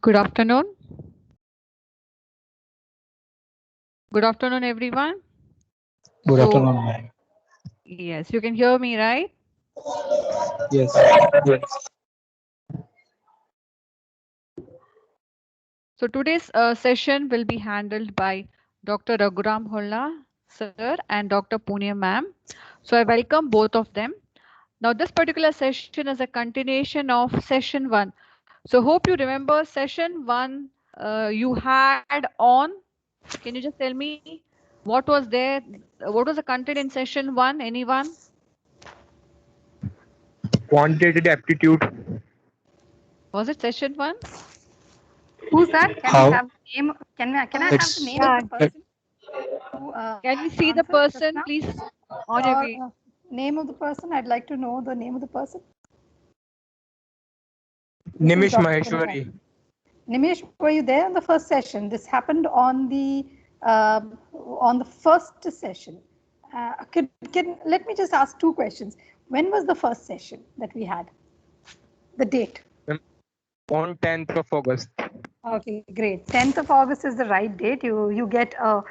Good afternoon. Good afternoon, everyone. Good So, afternoon, ma'am. yes, you can hear me, right? Yes. Yes. So today's session will be handled by Dr. Raghuram Holla, sir, and Dr. Punya, ma'am. So I welcome both of them. Now, this particular session is a continuation of session 1. So hope you remember session 1 you had on. Can you just tell me what was there? What was the content in session 1? Anyone? Quantitative aptitude. Was it session 1? Who's that? Can we How? have the name? Can I have the name Yeah. of the person who Can we see the answered just person, now? please? On your Or way. name of the person? I'd like to know the name of the person. This is Nimish Dr. Maheshwari. Punya. Nimish, were you there on the first session? This happened on the first session. Let me just ask two questions. When was the first session that we had? The date. On 10th of August. Okay, great. 10th of August is the right date. You get a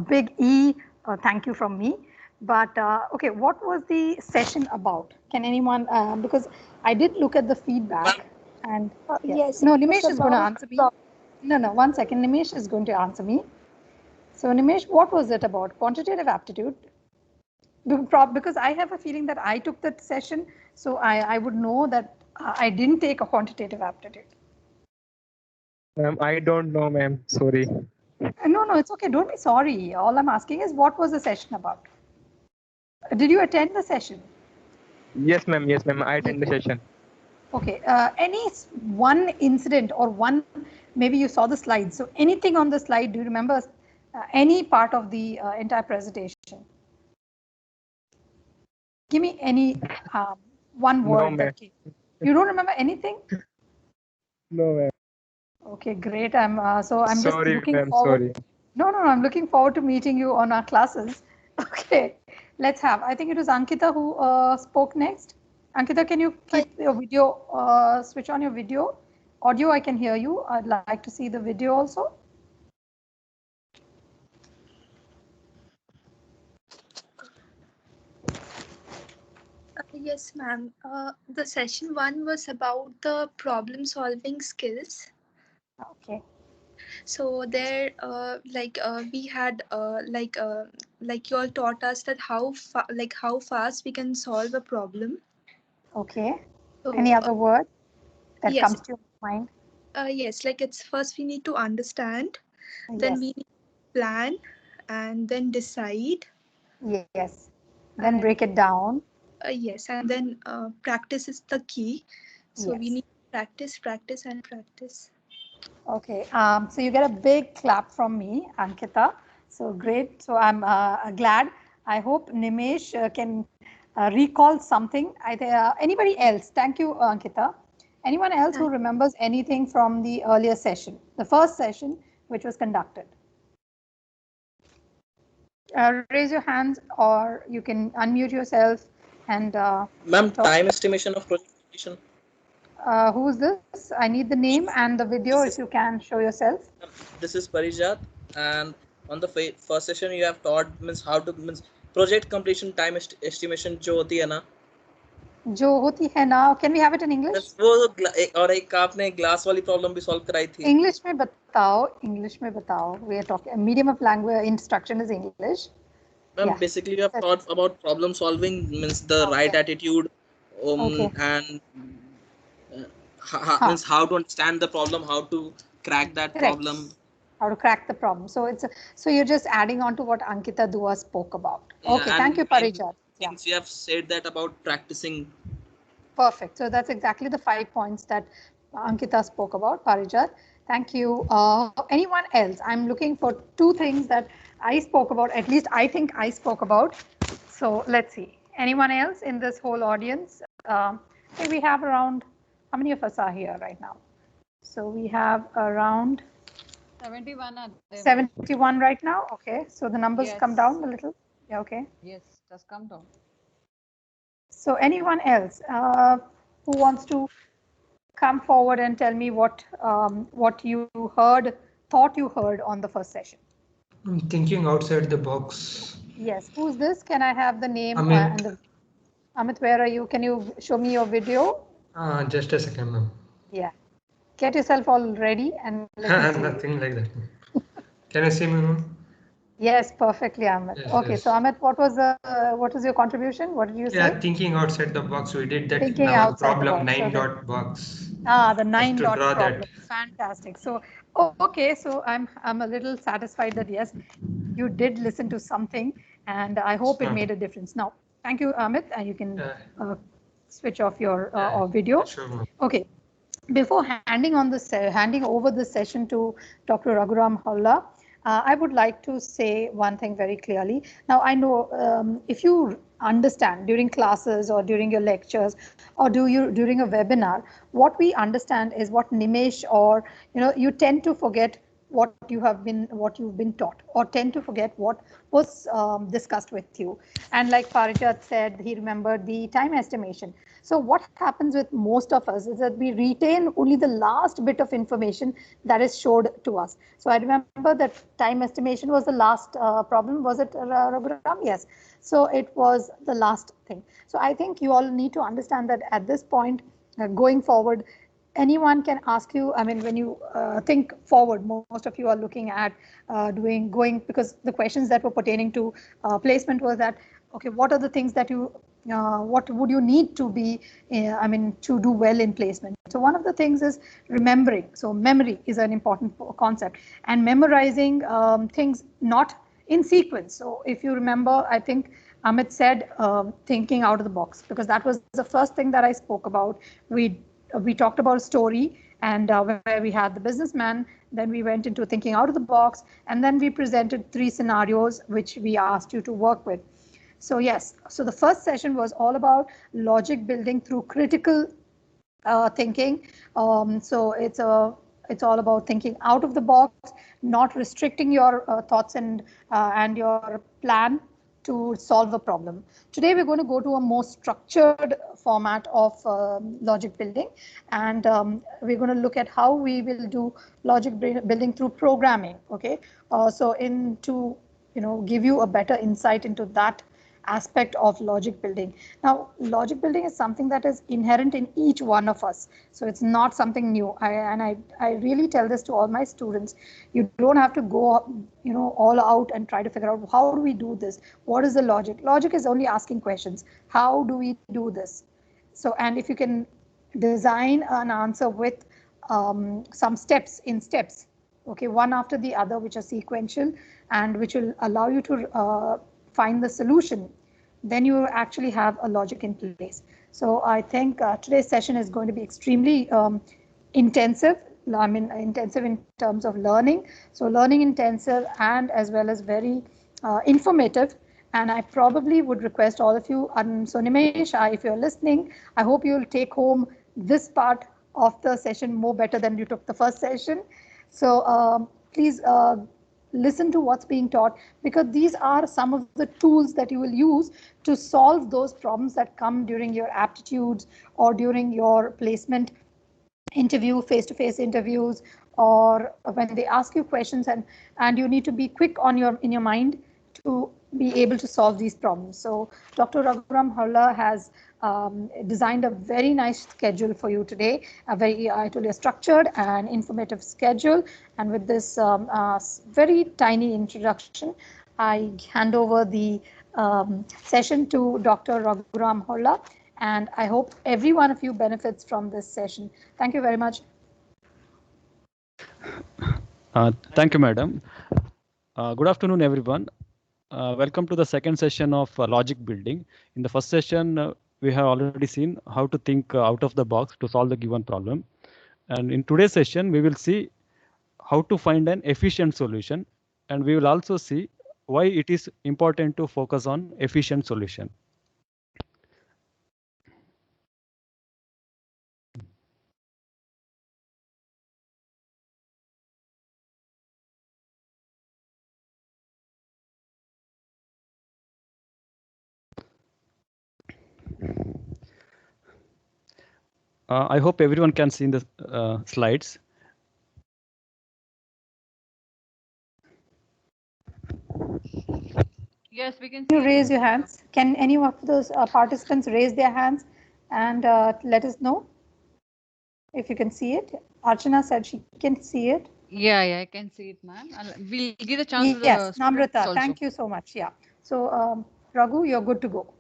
big E. Thank you from me. But okay, what was the session about? Can anyone? Because I did look at the feedback, and Yes, no, it was Nimesh is going to about answer me. No, 1 second. Nimesh is going to answer me. So Nimesh, what was it about? Quantitative aptitude. Because I have a feeling that I took that session, so I would know that I didn't take a quantitative aptitude. Ma'am, I don't know, ma'am. Sorry. No, it's okay. Don't be sorry. All I'm asking is what was the session about? Did you attend the session? Yes, ma'am. Yes, ma'am. I attend the session. Okay. Any one incident or one, maybe you saw the slide. So anything on the slide, do you remember any part of the entire presentation? Give me any one No, word ma'am. that came. You don't remember anything? No, ma'am. Okay, great. I'm just Sorry, looking ma'am. forward. Sorry. No, I'm looking forward to meeting you on our classes. Okay, let's have. I think it was Ankita who spoke next. Ankita, can you keep your video, switch on your video? Audio, I can hear you. I'd like to see the video also. Yes, ma'am. The session 1 was about the problem solving skills. Okay. So there, we had like you all taught us that how fast we can solve a problem. Okay. So, Any other word that yes, comes to your mind? yes. Like it's first we need to understand, then Yes. we need to plan, and then decide. Yes. Then break it down. Yes, and then practice is the key. So we Yes. need practice, practice, and practice. Okay, so you get a big clap from me, Ankita. So great. So I'm glad. I hope Nimesh can recall something. Anybody else? Thank you, Ankita. Anyone else who remembers anything from the earlier session, the first session which was conducted? Raise your hands, or you can unmute yourself and. Ma'am, Talk. time estimation of project completion. Who's this? I need the name and the video if you can show yourself. This is Parijat, and on the first session you have taught means how to means project completion time estimation जो होती है ना. जो होती है ना, can we have it in English? वो और एक आपने ग्लास वाली प्रॉब्लम भी सॉल्व कराई थी. English में बताओ. English में बताओ. We are talking medium of language instruction is English. Ma'am, basically you have taught about problem solving means the right attitude, and means how to understand the problem, how to crack that problem. How to crack the problem. So you're just adding on to what Ankita Dua spoke about. Yeah, okay, thank you, Parijat. Since you have said that about practicing. Perfect. So that's exactly the 5 points that Ankita spoke about, Parijat. Thank you. Anyone else? I'm looking for 2 things that I spoke about, at least I think I spoke about. So let's see. Anyone else in this whole audience? Okay, we have around, how many of us are here right now? So we have around 71 right now. Okay, so the numbers come down a little. Yeah, okay. Yes, just come down. So anyone else who wants to come forward and tell me what you thought you heard on the first session. I'm thinking outside the box. Yes, who's this? Can I have the name Amit. and the Amit, where are you? Can you show me your video? Just a second, ma'am. Yeah. Get yourself all ready and let me see. Nothing like that. Can you see me, ma'am? Yes, perfectly, Amit. Yes, Okay, yes. so Amit, what was your contribution? What did you say? Yeah, thinking outside the box. We did that Thinking in our outside the problem box. So 9 that- dot box. the Just 9 to dot draw problem. that. Fantastic. So, okay, so I'm a little satisfied that yes, you did listen to something, and I hope it made a difference. Now, thank you, Amit, and you can switch off your video. Sure, ma'am. Okay. Before handing over the session to Dr. Raghuram Holla, I would like to say one thing very clearly. Now, I know if you understand during classes or during your lectures or during a webinar, what we understand is what Nimesh or you tend to forget what you've been taught, or tend to forget what was discussed with you. And like Parijat said, he remembered the time estimation. So what happens with most of us is that we retain only the last bit of information that is showed to us. So I remember that time estimation was the last problem. Was it, Raghuram? Yes. So it was the last thing. So I think you all need to understand that at this point, going forward, anyone can ask you. I mean, when you think forward, most of you are looking at going, because the questions that were pertaining to placement was that, okay, what are the things that what would you need to be, to do well in placement? So one of the things is remembering. So memory is an important concept, and memorizing things not in sequence. So if you remember, I think Amit said thinking out of the box, because that was the first thing that I spoke about. We talked about a story, and where we had the businessman, then we went into thinking out of the box, and then we presented 3 scenarios which we asked you to work with. So yes, so the first session was all about logic building through critical thinking. So it's all about thinking out of the box, not restricting your thoughts and your plan to solve a problem. Today we're going to go to a more structured format of logic building, and we're going to look at how we will do logic building through programming. Okay, so to give you a better insight into that aspect of logic building. Now, logic building is something that is inherent in each one of us. So it's not something new. I really tell this to all my students. You don't have to go, all out and try to figure out how do we do this? What is the logic? Logic is only asking questions. How do we do this? So, and if you can design an answer with some steps, okay, one after the other, which are sequential and which will allow you to find the solution, then you actually have a logic in place. So I think today's session is going to be extremely intensive. Intensive in terms of learning. So learning intensive and as well as very informative. And I probably would request all of you, so Nimesh, if you're listening, I hope you'll take home this part of the session more better than you took the first session. So please listen to what's being taught, because these are some of the tools that you will use to solve those problems that come during your aptitudes or during your placement interview, face-to-face interviews, or when they ask you questions, and you need to be quick in your mind to be able to solve these problems. So Dr. Raghuram Holla has designed a very nice schedule for you today, I told you, a structured and informative schedule. And with this very tiny introduction, I hand over the session to Dr. Raghuram Holla, and I hope every one of you benefits from this session. Thank you very much. Thank you, madam. Good afternoon, everyone. Welcome to the second session of logic building. In the first session, we have already seen how to think out of the box to solve the given problem. And in today's session, we will see how to find an efficient solution. And we will also see why it is important to focus on efficient solution. I hope everyone can see the slides. Yes, we can Can you see. raise your hands? Can any of those participants raise their hands and let us know if you can see it? Archana said she can see it. Yeah, I can see it, ma'am. We'll give the chance to the Yes, students Namrata, also. thank you so much. Yeah. So, Raghu, you're good to go.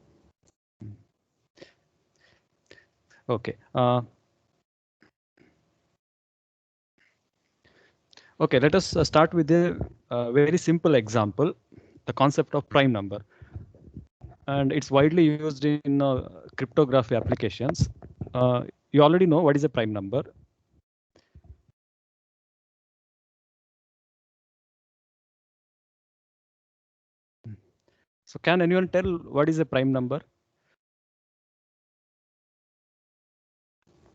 Okay. Okay, let us start with a very simple example, the concept of prime number. And it's widely used in cryptography applications. You already know what is a prime number. So can anyone tell what is a prime number?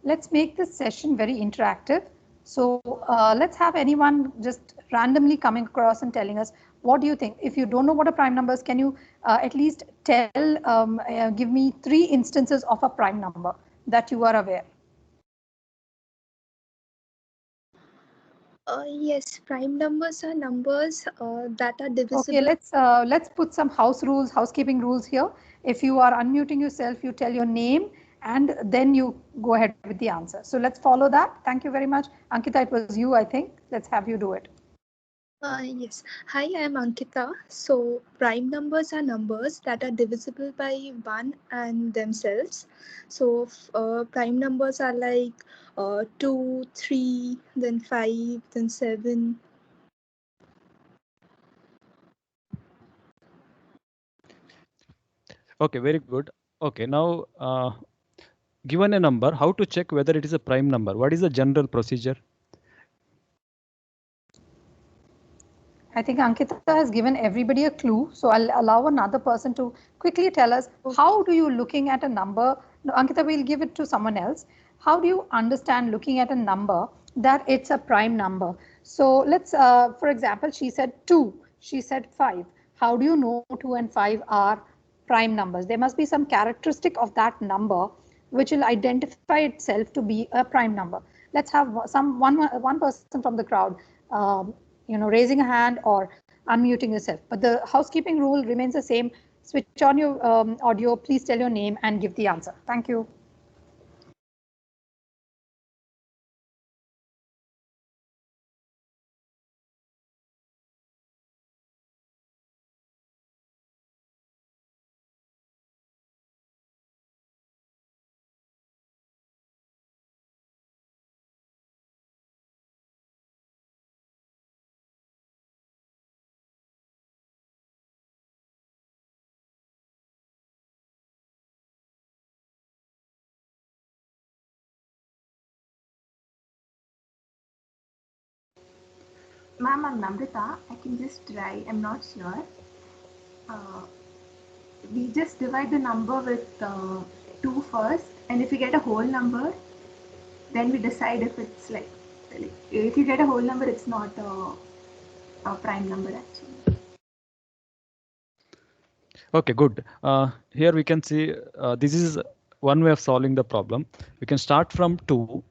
Let's make this session very interactive. So let's have anyone just randomly coming across and telling us, what do you think? If you don't know what a prime number is, can you at least give me 3 instances of a prime number that you are aware? Yes, prime numbers are numbers that are divisible. Okay, let's put some housekeeping rules here. If you are unmuting yourself, you tell your name and then you go ahead with the answer. So let's follow that. Thank you very much. Ankita, it was you, I think. Let's have you do it. Yes. Hi, I'm Ankita. So, prime numbers are numbers that are divisible by 1 and themselves. So, prime numbers are like 2, 3, then 5, then 7. Okay, very good. Okay, now given a number, how to check whether it is a prime number? What is the general procedure? I think Ankita has given everybody a clue. So I'll allow another person to quickly tell us, how do you looking at a number? No, Ankita, we'll give it to someone else. How do you understand looking at a number that it's a prime number? So let's, for example, she said 2, she said 5. How do you know 2 and 5 are prime numbers? There must be some characteristic of that number which will identify itself to be a prime number. Let's have one person from the crowd, raising a hand or unmuting yourself. But the housekeeping rule remains the same. Switch on your audio, please tell your name and give the answer. Thank you. Ma'am, I'm Namrata. I can just try. I'm not sure. We just divide the number with 2 first, and if we get a whole number, then we decide if it's like if you get a whole number, it's not a prime number actually. Okay, good. Here we can see this is one way of solving the problem. We can start from 2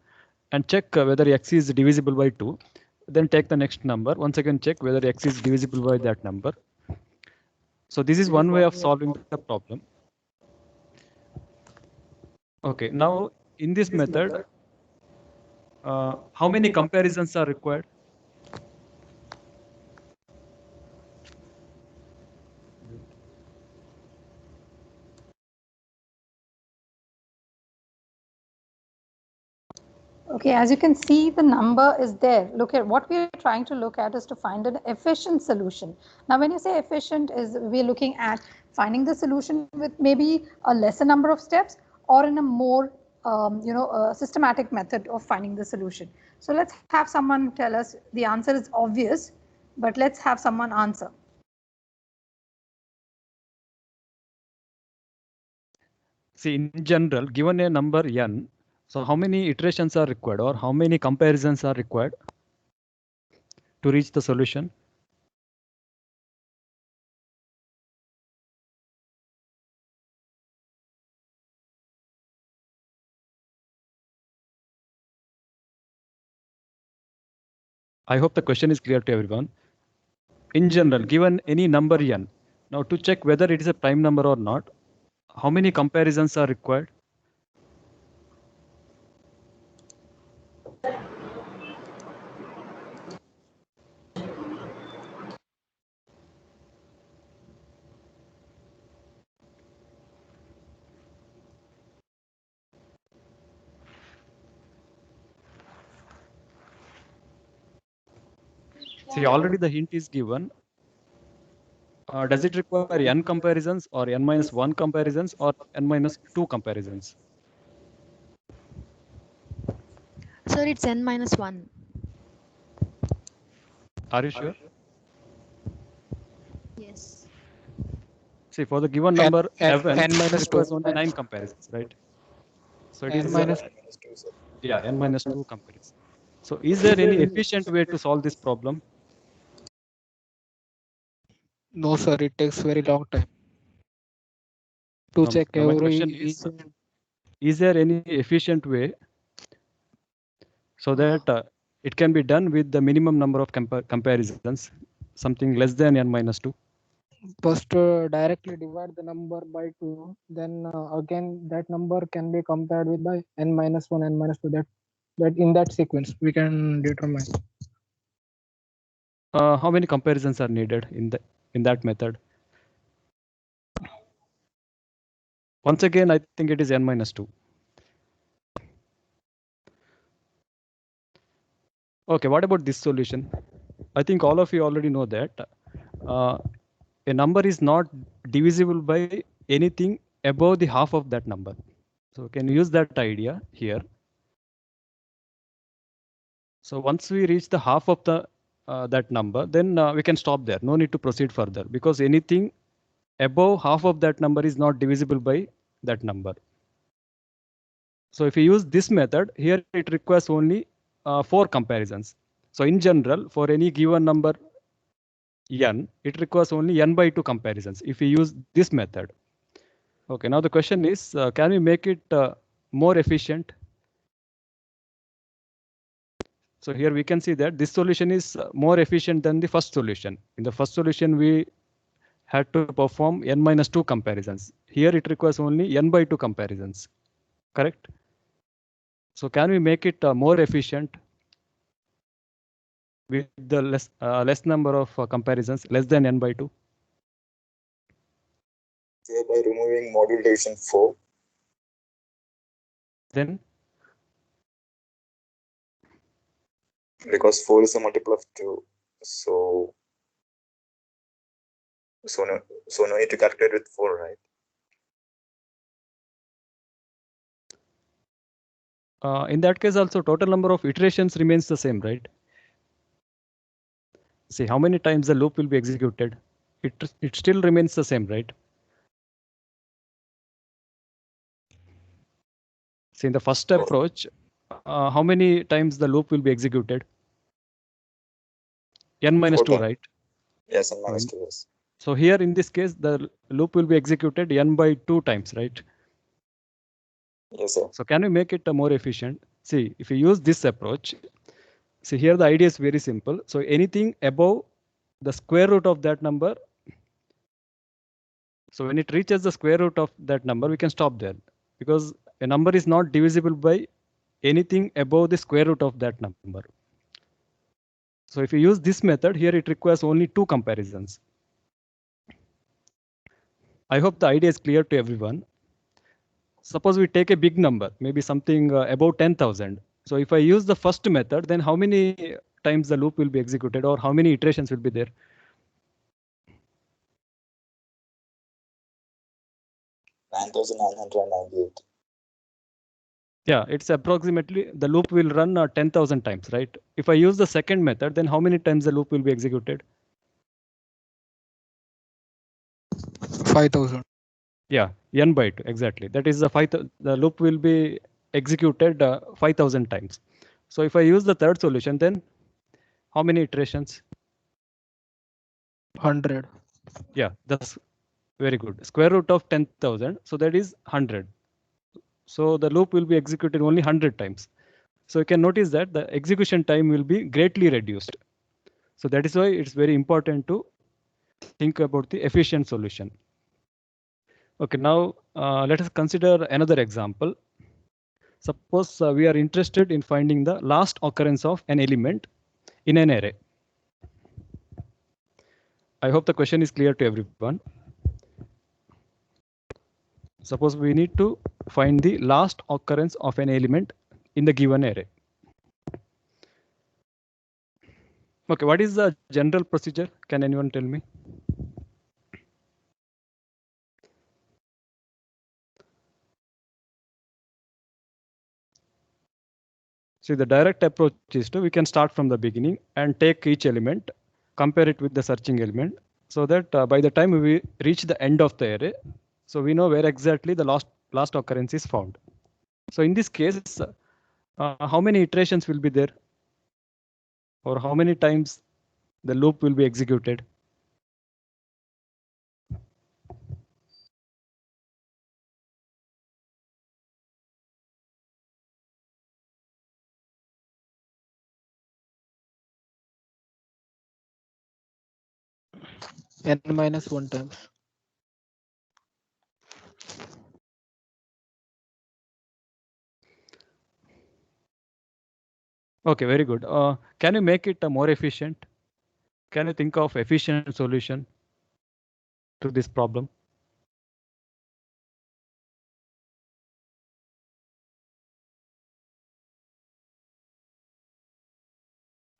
and check whether x is divisible by 2. Then take the next number. Once again, check whether x is divisible by that number. So this is one way of solving the problem. Okay, now in this method, how many comparisons are required? Okay, as you can see, the number is there. Look at what we are trying to look at is to find an efficient solution. Now, when you say efficient, is we're looking at finding the solution with maybe a lesser number of steps or in a more systematic method of finding the solution. So let's have someone tell us. The answer is obvious, but let's have someone answer. See, in general, given a number n, so how many iterations are required or how many comparisons are required to reach the solution? I hope the question is clear to everyone. In general, given any number n, now to check whether it is a prime number or not, how many comparisons are required? See, already the hint is given. Does it require n comparisons or n minus 1 comparisons or n minus 2 comparisons? Sir, it's n minus 1. Are you sure? Yes. See, for the given number n 11, minus it was 2. only 9 comparisons, right? So it N is minus yeah, n minus 2 comparisons. So is there any efficient way to solve this problem? No, sir. It takes very long time to check Now my every. question is there any efficient way so that it can be done with the minimum number of comparisons, something less than n minus 2? First, directly divide the number by 2. Then again, that number can be compared with by n minus 1, n minus 2. That in that sequence we can determine. How many comparisons are needed in that method? Once again, I think it is n minus 2. Okay, what about this solution? I think all of you already know that a number is not divisible by anything above the half of that number. So can use that idea here. So once we reach the half of the that number, then we can stop there. No need to proceed further because anything above half of that number is not divisible by that number. So if you use this method here, it requires only 4 comparisons. So in general, for any given number n, it requires only n by 2 comparisons if we use this method. Okay, now the question is, can we make it more efficient? So here we can see that this solution is more efficient than the first solution. In the first solution, we had to perform n minus 2 comparisons. Here it requires only n by 2 comparisons, correct? So can we make it more efficient with the less number of comparisons, less than n by 2? Say by removing module division 4. Then? Because 4 is a multiple of 2. So no need to calculate with 4, right? In that case also total number of iterations remains the same, right? See how many times the loop will be executed. It still remains the same, right? See in the first approach, how many times the loop will be executed? N minus 2, right? Yes, n minus 2, yes. So here in this case, the loop will be executed n by 2 times, right? Yes, sir. So can we make it more efficient? See, if you use this approach, see here the idea is very simple. So anything above the square root of that number, so when it reaches the square root of that number, we can stop there because a number is not divisible by anything above the square root of that number. So if you use this method here, it requires only 2 comparisons. I hope the idea is clear to everyone. Suppose we take a big number, maybe something about 10,000. So if I use the first method, then how many times the loop will be executed or how many iterations will be there? $9,998. Yeah, it's approximately the loop will run 10,000 times, right? If I use the second method, then how many times the loop will be executed? 5,000. Yeah, n by 2, exactly. That is the loop will be executed 5,000 times. So if I use the third solution, then how many iterations? 100. Yeah, that's very good. Square root of 10,000, so that is 100. So the loop will be executed only 100 times. So you can notice that the execution time will be greatly reduced. So that is why it's very important to think about the efficient solution. Okay, now let us consider another example. Suppose we are interested in finding the last occurrence of an element in an array. I hope the question is clear to everyone. Suppose we need to find the last occurrence of an element in the given array. Okay, what is the general procedure? Can anyone tell me? See, the direct approach is we can start from the beginning and take each element, compare it with the searching element, so that by the time we reach the end of the array, so we know where exactly the last occurrence is found. So in this case, how many iterations will be there? Or how many times the loop will be executed? n-1 times. Okay, very good. Can you make it more efficient? Can you think of efficient solution to this problem?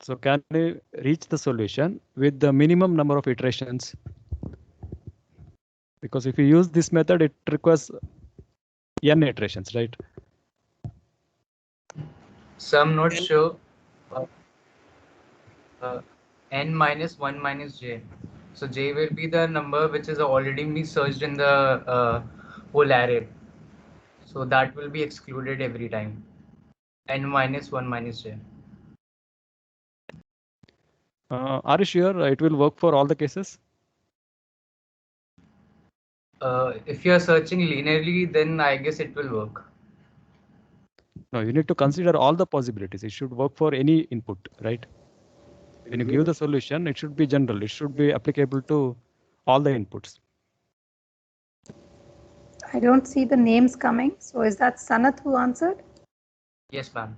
So can we reach the solution with the minimum number of iterations? Because if you use this method, it requires n iterations, right? So I'm not sure. N minus 1 minus j. So j will be the number which is already been searched in the whole array. So that will be excluded every time. N minus 1 minus j. Are you sure it will work for all the cases? If you are searching linearly, then I guess it will work. No, you need to consider all the possibilities. It should work for any input, right? When you give the solution, it should be general. It should be applicable to all the inputs. I don't see the names coming. So is that Sanath who answered? Yes, ma'am.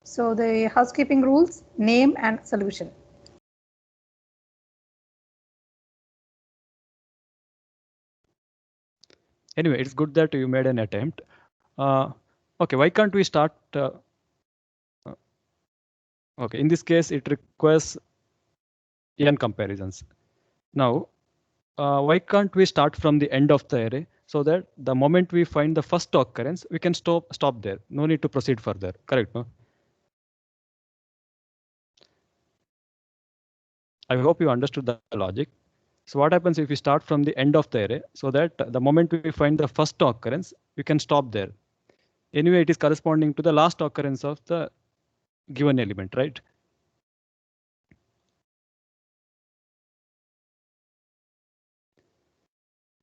So the housekeeping rules, name and solution. Anyway, it's good that you made an attempt. Okay, why can't we start? Okay, in this case, it requires n comparisons. Now, why can't we start from the end of the array so that the moment we find the first occurrence, we can stop there. No need to proceed further. Correct, no? I hope you understood the logic. So what happens if we start from the end of the array so that the moment we find the first occurrence, we can stop there. Anyway, it is corresponding to the last occurrence of the given element, right?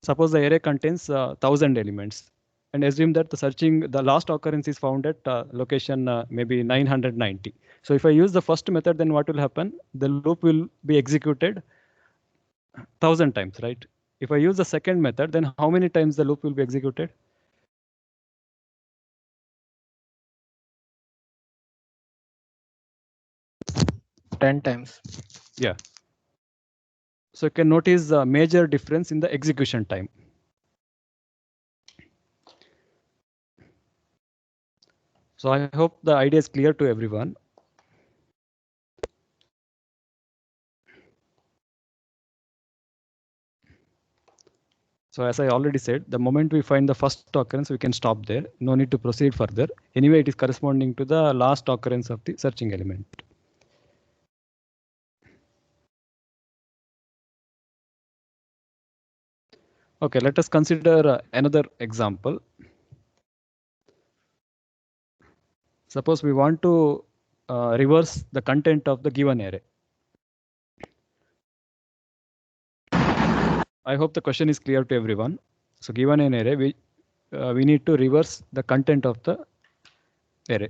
Suppose the array contains 1000 elements and assume that the last occurrence is found at location maybe 990. So if I use the first method, then what will happen? The loop will be executed 1000 times, right? If I use the second method, then how many times the loop will be executed? Ten times. Yeah. So you can notice a major difference in the execution time. So I hope the idea is clear to everyone. So as I already said, the moment we find the first occurrence, we can stop there. No need to proceed further. Anyway, it is corresponding to the last occurrence of the searching element. Okay, let us consider another example. Suppose we want to reverse the content of the given array. I hope the question is clear to everyone. So given an array, we need to reverse the content of the array.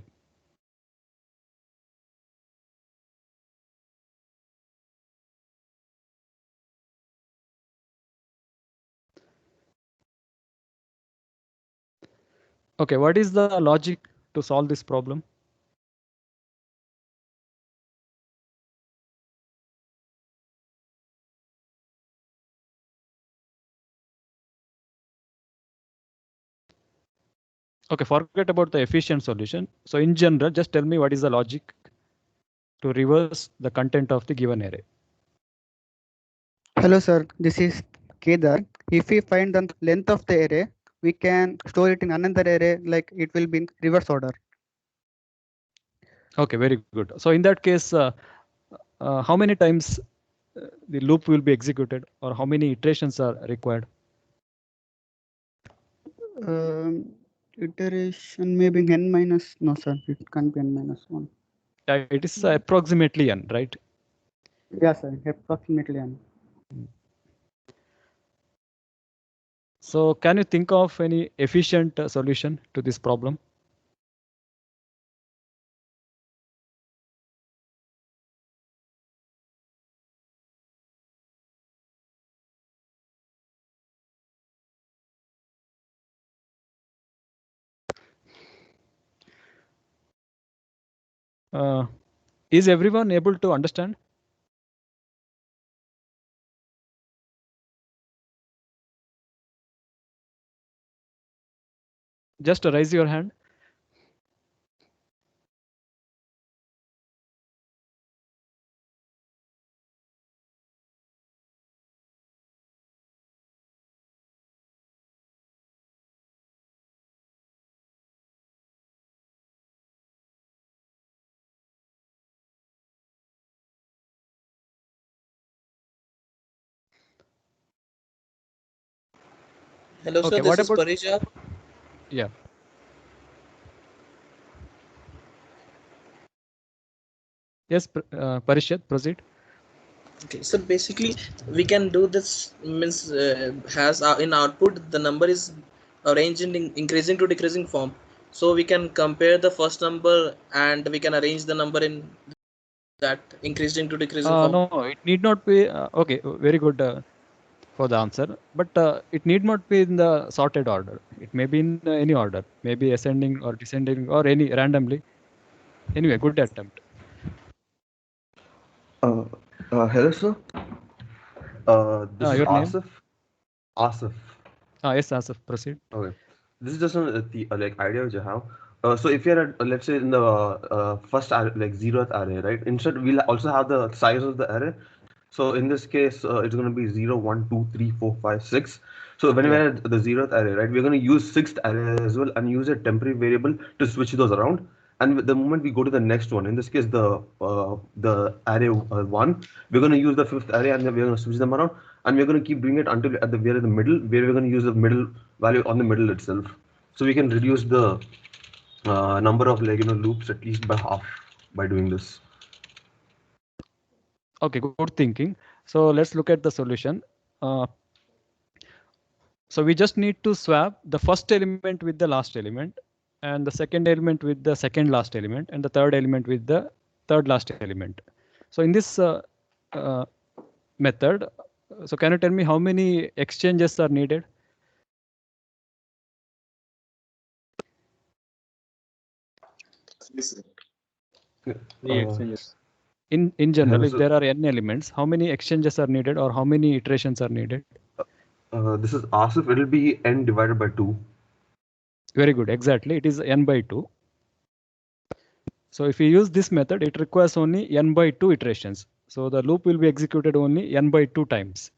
Okay, what is the logic to solve this problem? Okay, forget about the efficient solution. So in general, just tell me what is the logic to reverse the content of the given array. Hello, sir. This is Kedar. If we find the length of the array, we can store it in another array, like it will be in reverse order. Okay, very good. So in that case, how many times the loop will be executed, or how many iterations are required? Iteration maybe n minus, no sir, it can't be n minus 1. It is approximately n, right? Yeah, sir, approximately n. So can you think of any efficient solution to this problem? Is everyone able to understand? Just raise your hand. Hello, sir. Okay, This what is about? Parijat. Yeah. Yes, Parishad, proceed. Okay, so basically we can do this means has in output the number is arranged in increasing to decreasing form. So we can compare the first number and we can arrange the number in that increasing to decreasing form. No, it need not be. Okay, very good for the answer. But it need not be in the sorted order. It may be in any order, maybe ascending or descending or any randomly. Anyway, good attempt. Hello, sir. This is Your name? Asif. Asif. Yes, Asif, proceed. Okay. This is just the like idea which I have. So if you're at, let's say in the first array, like 0th array, right? Instead, we'll also have the size of the array. So in this case, it's going to be 0, 1, 2, 3, 4, 5, 6. So when we're at the 0th array, right, we're going to use 6th array as well and use a temporary variable to switch those around. And the moment we go to the next one, in this case, the array 1, we're going to use the 5th array and then we're going to switch them around. And we're going to keep doing it until we're in the middle, where we're going to use the middle value on the middle itself. So we can reduce the number of loops at least by half by doing this. Okay, good thinking. So let's look at the solution. So we just need to swap the first element with the last element, and the second element with the second last element, and the third element with the third last element. So in this method, so can you tell me how many exchanges are needed? In general, if there are n elements, how many exchanges are needed, or how many iterations are needed? This is Asif. It will be n divided by 2. Very good. Exactly. It is n by 2. So if we use this method, it requires only n by 2 iterations. So the loop will be executed only n by 2 times.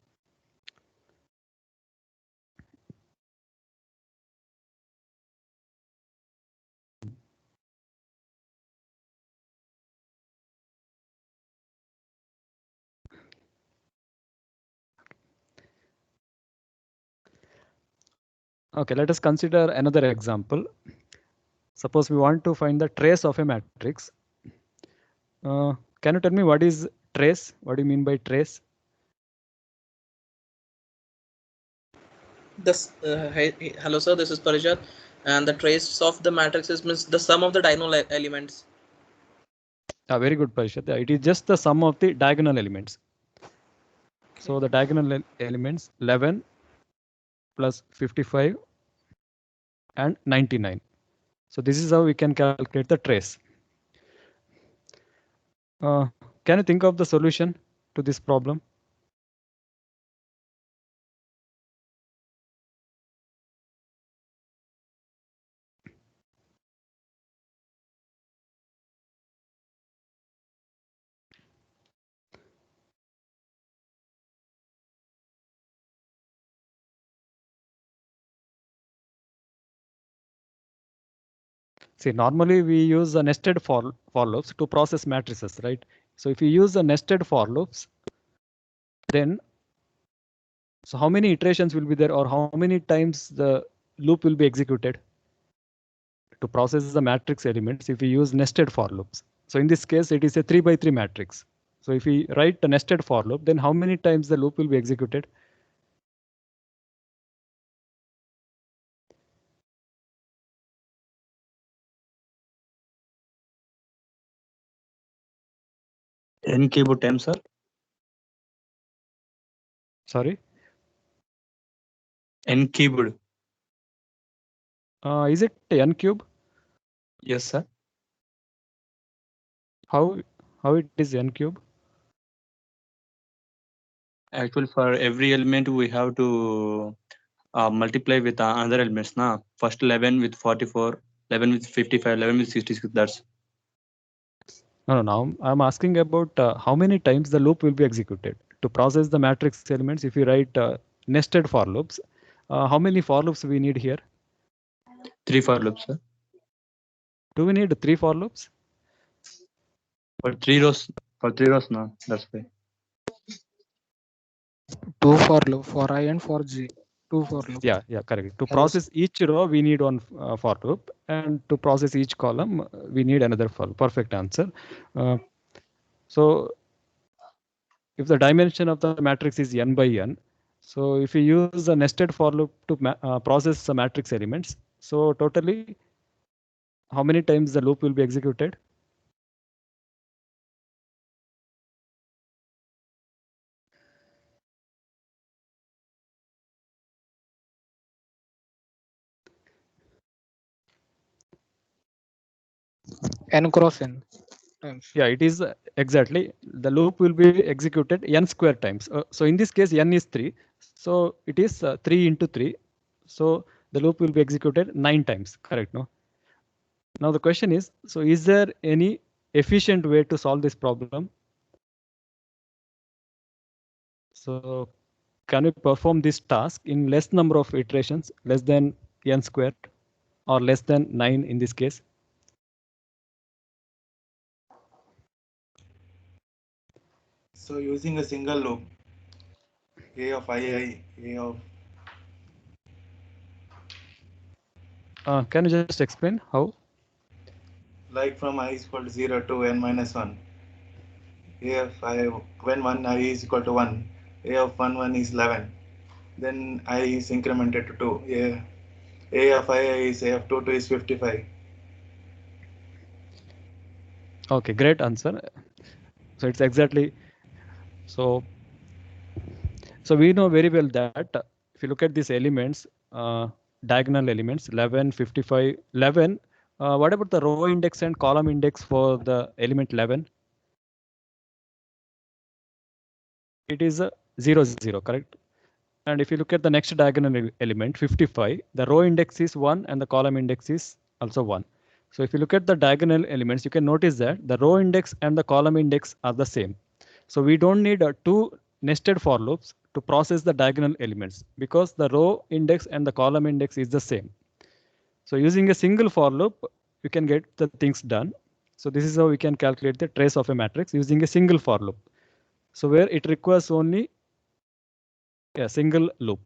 Okay, let us consider another example. Suppose we want to find the trace of a matrix. Can you tell me what is trace? What do you mean by trace? This hello sir, this is Parijat, and the trace of the matrices means the sum of the diagonal elements. Very good, Parijat. It is just the sum of the diagonal elements. So the diagonal elements 11 plus 55 and 99. So this is how we can calculate the trace. Can you think of the solution to this problem? See, normally we use a nested for loops to process matrices, right? So if you use the nested for loops, then so how many iterations will be there, or how many times the loop will be executed to process the matrix elements if we use nested for loops? So in this case, it is a 3 by 3 matrix. So if we write a nested for loop, then how many times the loop will be executed? N cube times, sir. Sorry? N cubed. Is it n cube? Yes, sir. How it is n cube? Actually, for every element we have to multiply with other elements. Na first 11 with 44, 11 with 55, 11 with 66. That's No. Now I'm asking about how many times the loop will be executed to process the matrix elements. If you write nested for loops, how many for loops we need here? 3 for loops, sir. Do we need 3 for loops? For 3 rows, no. That's why. 2 for loop for I and for J. 2 for loop. Yeah, correct. To process each row, we need one for loop, and to process each column, we need another for loop. Perfect answer. So if the dimension of the matrix is n by n, so if we use a nested for loop to process the matrix elements, so totally how many times the loop will be executed? N cross n times. Yeah, it is exactly. The loop will be executed n square times. So in this case, n is 3. So it is 3 into 3. So the loop will be executed 9 times. Correct, no? Now the question is, so is there any efficient way to solve this problem? So can we perform this task in less number of iterations, less than n squared, or less than 9 in this case? So using a single loop, A of II, A of... Can you just explain how? Like from I is equal to 0 to n minus 1. A of I, when 1 I is equal to 1, A of 1 is 11. Then I is incremented to 2. A of I is A of 2 is 55. Okay, great answer. So it's exactly so. So we know very well that if you look at these elements, diagonal elements 11, 55, 11. What about the row index and column index for the element 11? It is 0, 0, correct? And if you look at the next diagonal element 55, the row index is 1 and the column index is also 1. So if you look at the diagonal elements, you can notice that the row index and the column index are the same. So we don't need two nested for loops to process the diagonal elements because the row index and the column index is the same. So using a single for loop, you can get the things done. So this is how we can calculate the trace of a matrix using a single for loop. So where it requires only a single loop.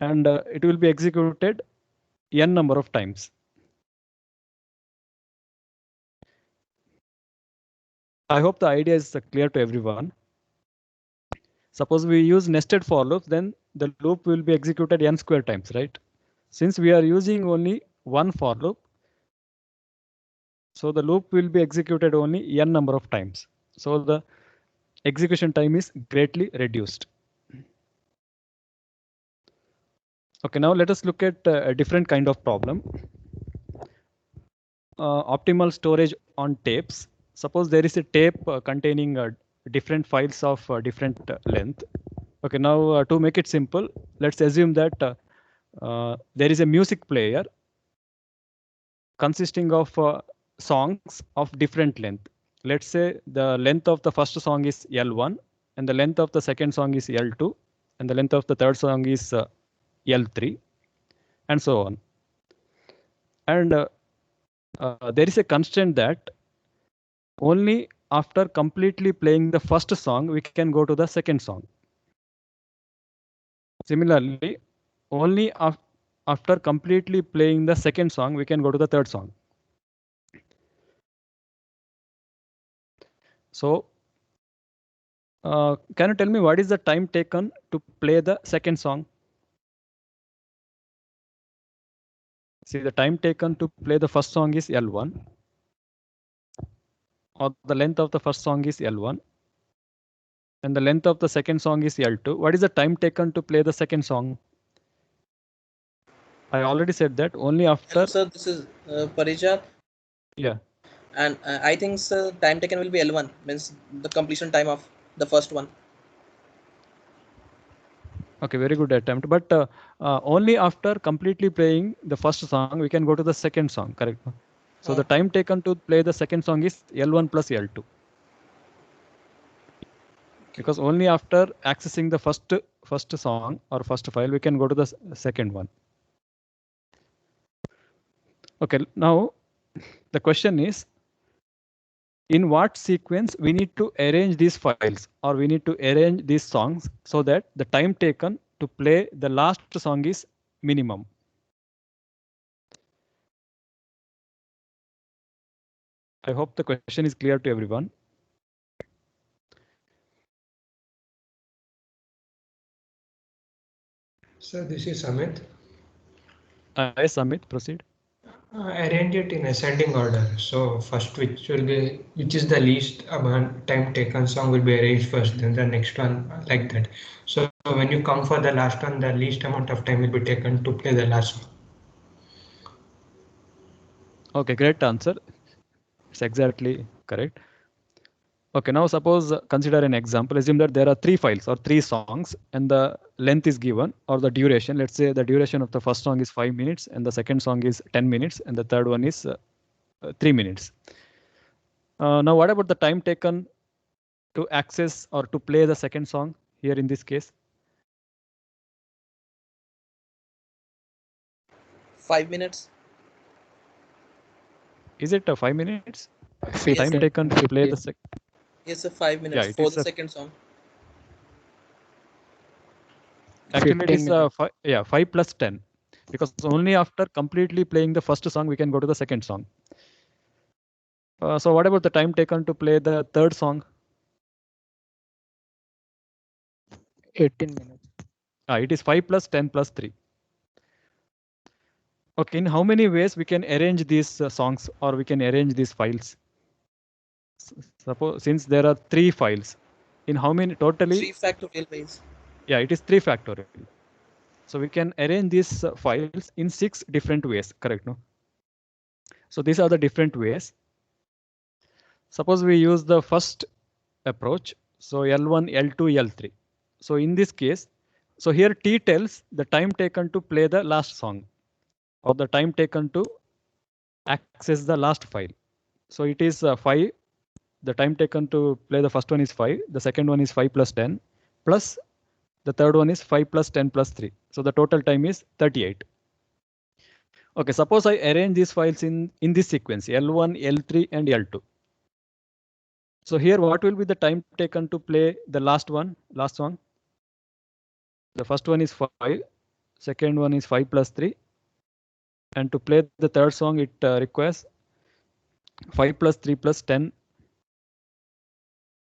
And it will be executed n number of times. I hope the idea is clear to everyone. Suppose we use nested for loops, then the loop will be executed n square times, right? Since we are using only one for loop, so the loop will be executed only n number of times. So the execution time is greatly reduced. Okay, now let us look at a different kind of problem. Optimal storage on tapes. Suppose there is a tape containing different files of different length. Okay, now to make it simple, let's assume that there is a music player consisting of songs of different length. Let's say the length of the first song is L1 and the length of the second song is L2 and the length of the third song is L3 and so on. And there is a constraint that only after completely playing the first song we can go to the second song. Similarly, only after completely playing the second song we can go to the third song. So can you tell me what is the time taken to play the second song? See, the time taken to play the first song is L1, or the length of the first song is L1, and the length of the second song is L2. What is the time taken to play the second song? I already said that only after. Hello, sir, this is Parijat. Yeah. And I think sir, time taken will be L1, means the completion time of the first one. Okay, very good attempt. But only after completely playing the first song, we can go to the second song, correct? So the time taken to play the second song is L1 plus L2. Because only after accessing the first song or first file, we can go to the second one. Okay, now the question is, in what sequence we need to arrange these files or we need to arrange these songs so that the time taken to play the last song is minimum. I hope the question is clear to everyone. So this is Amit. Yes, Amit, proceed. Arrange it in ascending order. So first, which is the least amount time taken song will be arranged first, then the next one like that. So when you come for the last one, the least amount of time will be taken to play the last one. Okay, great answer. It's exactly correct. Okay, now suppose consider an example. Assume that there are 3 files or 3 songs and the length is given or the duration. Let's say the duration of the first song is 5 minutes and the second song is 10 minutes and the third one is 3 minutes. Now what about the time taken to access or to play the second song here in this case? 5 minutes. Is it 5 minutes? Yes, Time sir. taken to play the second. Yes, sir, 5 minutes Yeah, it for is the second song. Actually, it is 5 plus 10 because only after completely playing the first song we can go to the second song. So what about the time taken to play the third song? 18 minutes. It is 5 plus 10 plus 3. Okay, in how many ways we can arrange these songs or we can arrange these files? Suppose since there are 3 files, in how many totally? 3 factorial ways. Yeah, it is 3 factorial. So we can arrange these files in 6 different ways, correct? No? So these are the different ways. Suppose we use the first approach. So L1, L2, L3. So in this case, so here T tells the time taken to play the last song or the time taken to access the last file. So it is 5. The time taken to play the first one is 5. The second one is 5 plus 10 plus the third one is 5 plus 10 plus 3. So the total time is 38. Okay, suppose I arrange these files in this sequence L1, L3 and L2. So here what will be the time taken to play the last song? The first one is 5, second one is 5 plus 3, and to play the third song it requires 5 plus 3 plus 10.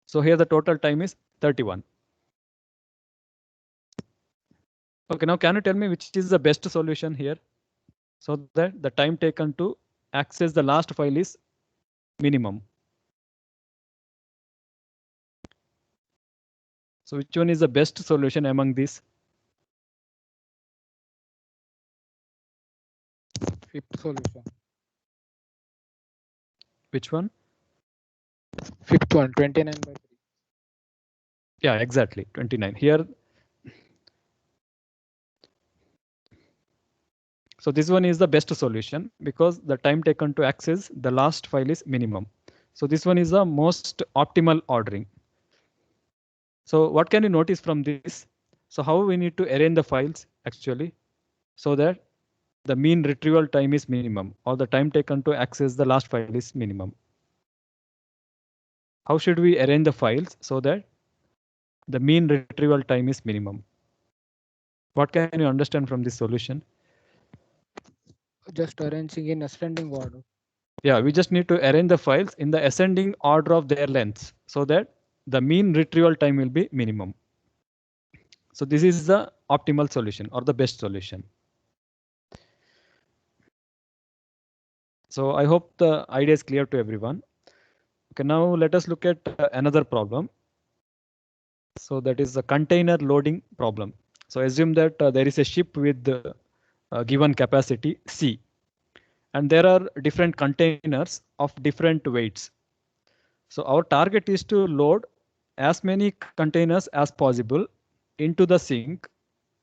So here the total time is 31. Okay, now can you tell me which is the best solution here so that the time taken to access the last file is minimum? So which one is the best solution among these? Fifth solution. Which one? Fifth one, 29 by 3. Yeah, exactly. 29. Here. So this one is the best solution because the time taken to access the last file is minimum. So this one is the most optimal ordering. So what can you notice from this? So how we need to arrange the files actually so that the mean retrieval time is minimum or the time taken to access the last file is minimum. How should we arrange the files so that the mean retrieval time is minimum? What can you understand from this solution? Just arranging in ascending order. Yeah, we just need to arrange the files in the ascending order of their lengths so that the mean retrieval time will be minimum. So this is the optimal solution or the best solution. So I hope the idea is clear to everyone. Okay, now let us look at another problem. So that is the container loading problem. So assume that there is a ship with given capacity C, and there are different containers of different weights. So our target is to load as many containers as possible into the sink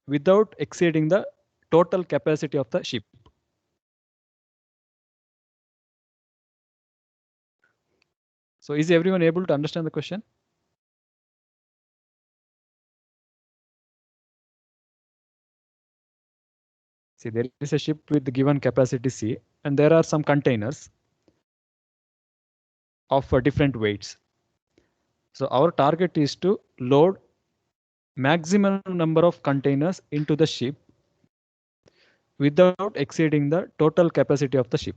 without exceeding the total capacity of the ship. So is everyone able to understand the question? See, there is a ship with the given capacity C, and there are some containers of different weights. So our target is to load maximum number of containers into the ship without exceeding the total capacity of the ship.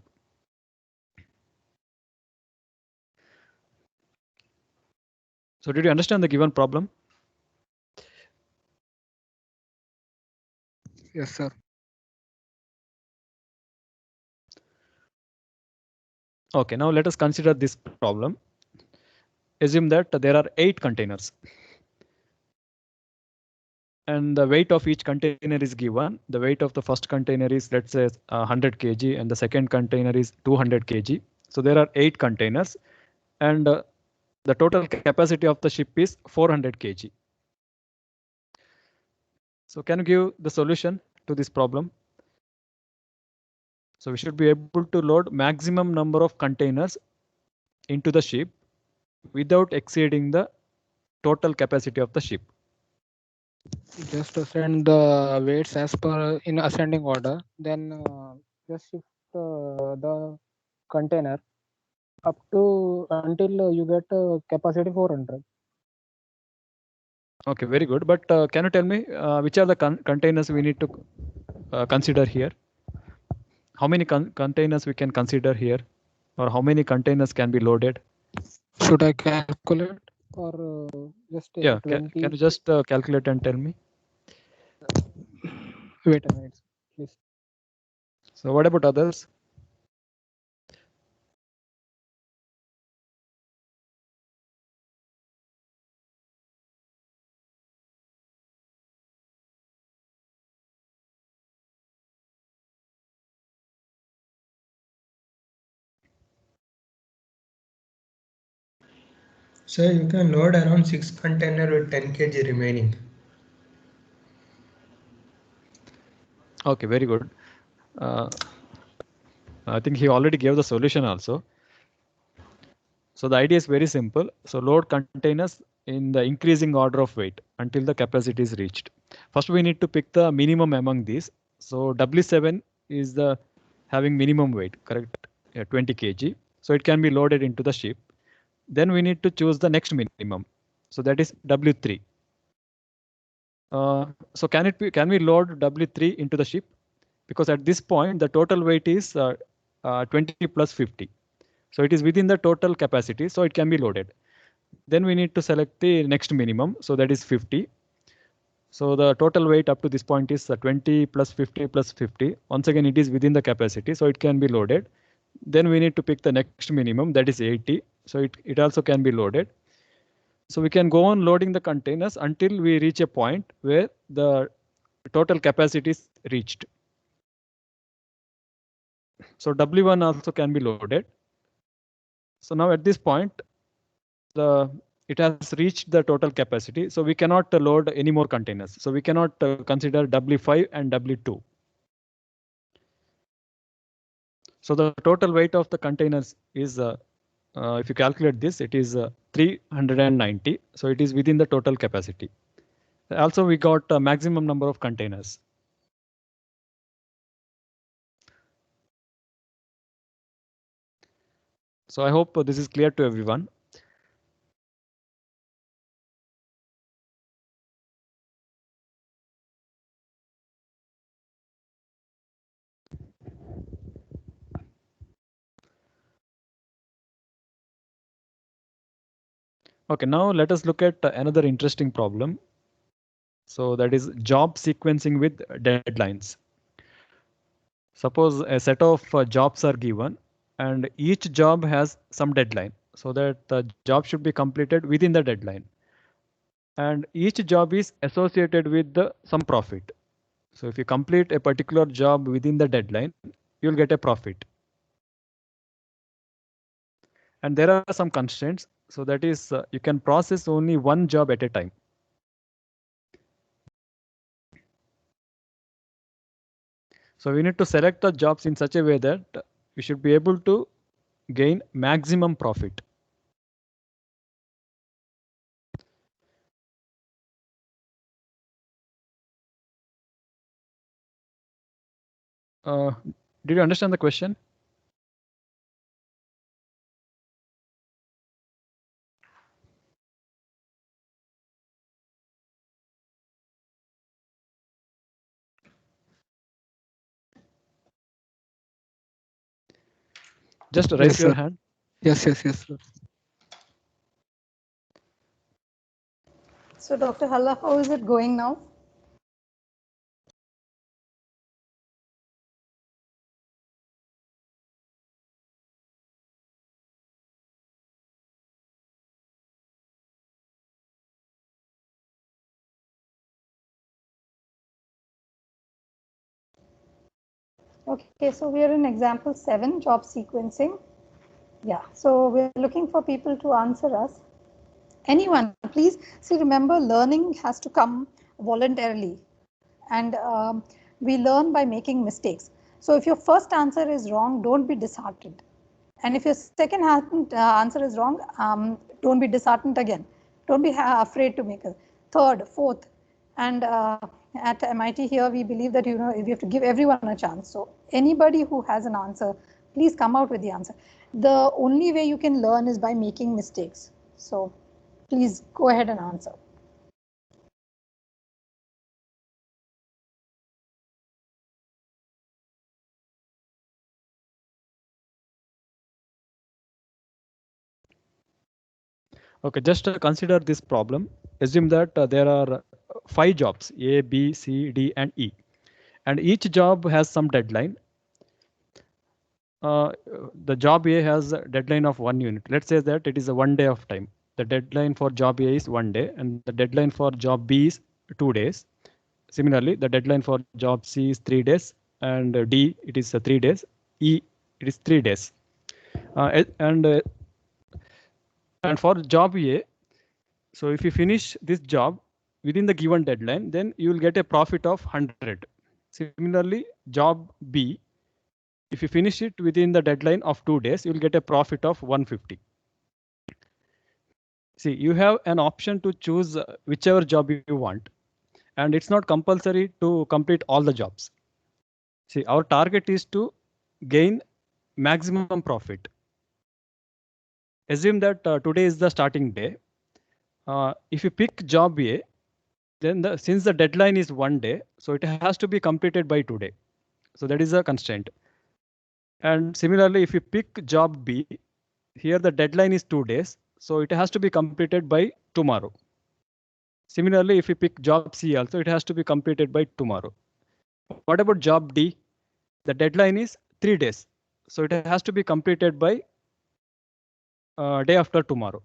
So did you understand the given problem? Yes, sir. Okay, now let us consider this problem. Assume that there are 8 containers. And the weight of each container is given. The weight of the first container is, let's say, 100 kg, and the second container is 200 kg. So there are 8 containers, and the total capacity of the ship is 400 kg. So can you give the solution to this problem? So we should be able to load maximum number of containers into the ship without exceeding the total capacity of the ship. Just ascend the weights as per in ascending order. Then just shift the container up to until you get capacity 400. Okay, very good. But can you tell me which are the containers we need to consider here? How many containers we can consider here, or how many containers can be loaded? Should I calculate or just Yeah, 20? can you just calculate and tell me? Wait a minute, please. So what about others? So you can load around 6 container with 10 kg remaining. Okay, very good. I think he already gave the solution also. So the idea is very simple. So load containers in the increasing order of weight until the capacity is reached. First, we need to pick the minimum among these. So W7 is the having minimum weight, correct? 20 kg. So it can be loaded into the ship. Then we need to choose the next minimum. So that is W3. So can we load W3 into the ship? Because at this point the total weight is 20 plus 50. So it is within the total capacity, so it can be loaded. Then we need to select the next minimum, so that is 50. So the total weight up to this point is 20 plus 50 plus 50. Once again, it is within the capacity, so it can be loaded. Then we need to pick the next minimum, that is 80. So it also can be loaded. So we can go on loading the containers until we reach a point where the total capacity is reached. So W1 also can be loaded. So now at this point, it has reached the total capacity. So we cannot load any more containers. So we cannot consider W5 and W2. So the total weight of the containers is, if you calculate this, it is 390. So it is within the total capacity. Also, we got a maximum number of containers. So I hope this is clear to everyone. Okay, now let us look at another interesting problem. So that is job sequencing with deadlines. Suppose a set of jobs are given and each job has some deadline, so that the job should be completed within the deadline. And each job is associated with some profit. So if you complete a particular job within the deadline, you'll get a profit. And there are some constraints. So that is, you can process only one job at a time. So we need to select the jobs in such a way that we should be able to gain maximum profit. Did you understand the question? Just raise Yes, your sir. hand. Yes, sir. So Dr. Halla, how is it going now? Okay, so we are in example 7, job sequencing. Yeah, so we're looking for people to answer us. Anyone, please see, remember, learning has to come voluntarily, and we learn by making mistakes. So if your first answer is wrong, don't be disheartened. And if your second answer is wrong, don't be disheartened again. Don't be afraid to make a third, fourth. And at MIT here, we believe that, you know, we have to give everyone a chance. So anybody who has an answer, please come out with the answer. The only way you can learn is by making mistakes. So please go ahead and answer. Okay, just consider this problem. Assume that there are 5 jobs, A, B, C, D, and E. And each job has some deadline. The job A has a deadline of 1 unit. Let's say that it is a 1 day of time. The deadline for job A is 1 day, and the deadline for job B is 2 days. Similarly, the deadline for job C is 3 days, and D, it is 3 days. E, it is 3 days. And for job A, so if you finish this job within the given deadline, then you will get a profit of 100. Similarly, job B, if you finish it within the deadline of 2 days, you will get a profit of 150. See, you have an option to choose whichever job you want, and it's not compulsory to complete all the jobs. See, our target is to gain maximum profit. Assume that today is the starting day. If you pick job A, then since the deadline is 1 day, so it has to be completed by today. So that is a constraint. And similarly, if you pick job B, here the deadline is 2 days, so it has to be completed by tomorrow. Similarly, if you pick job C also, it has to be completed by tomorrow. What about job D? The deadline is 3 days, so it has to be completed by day after tomorrow.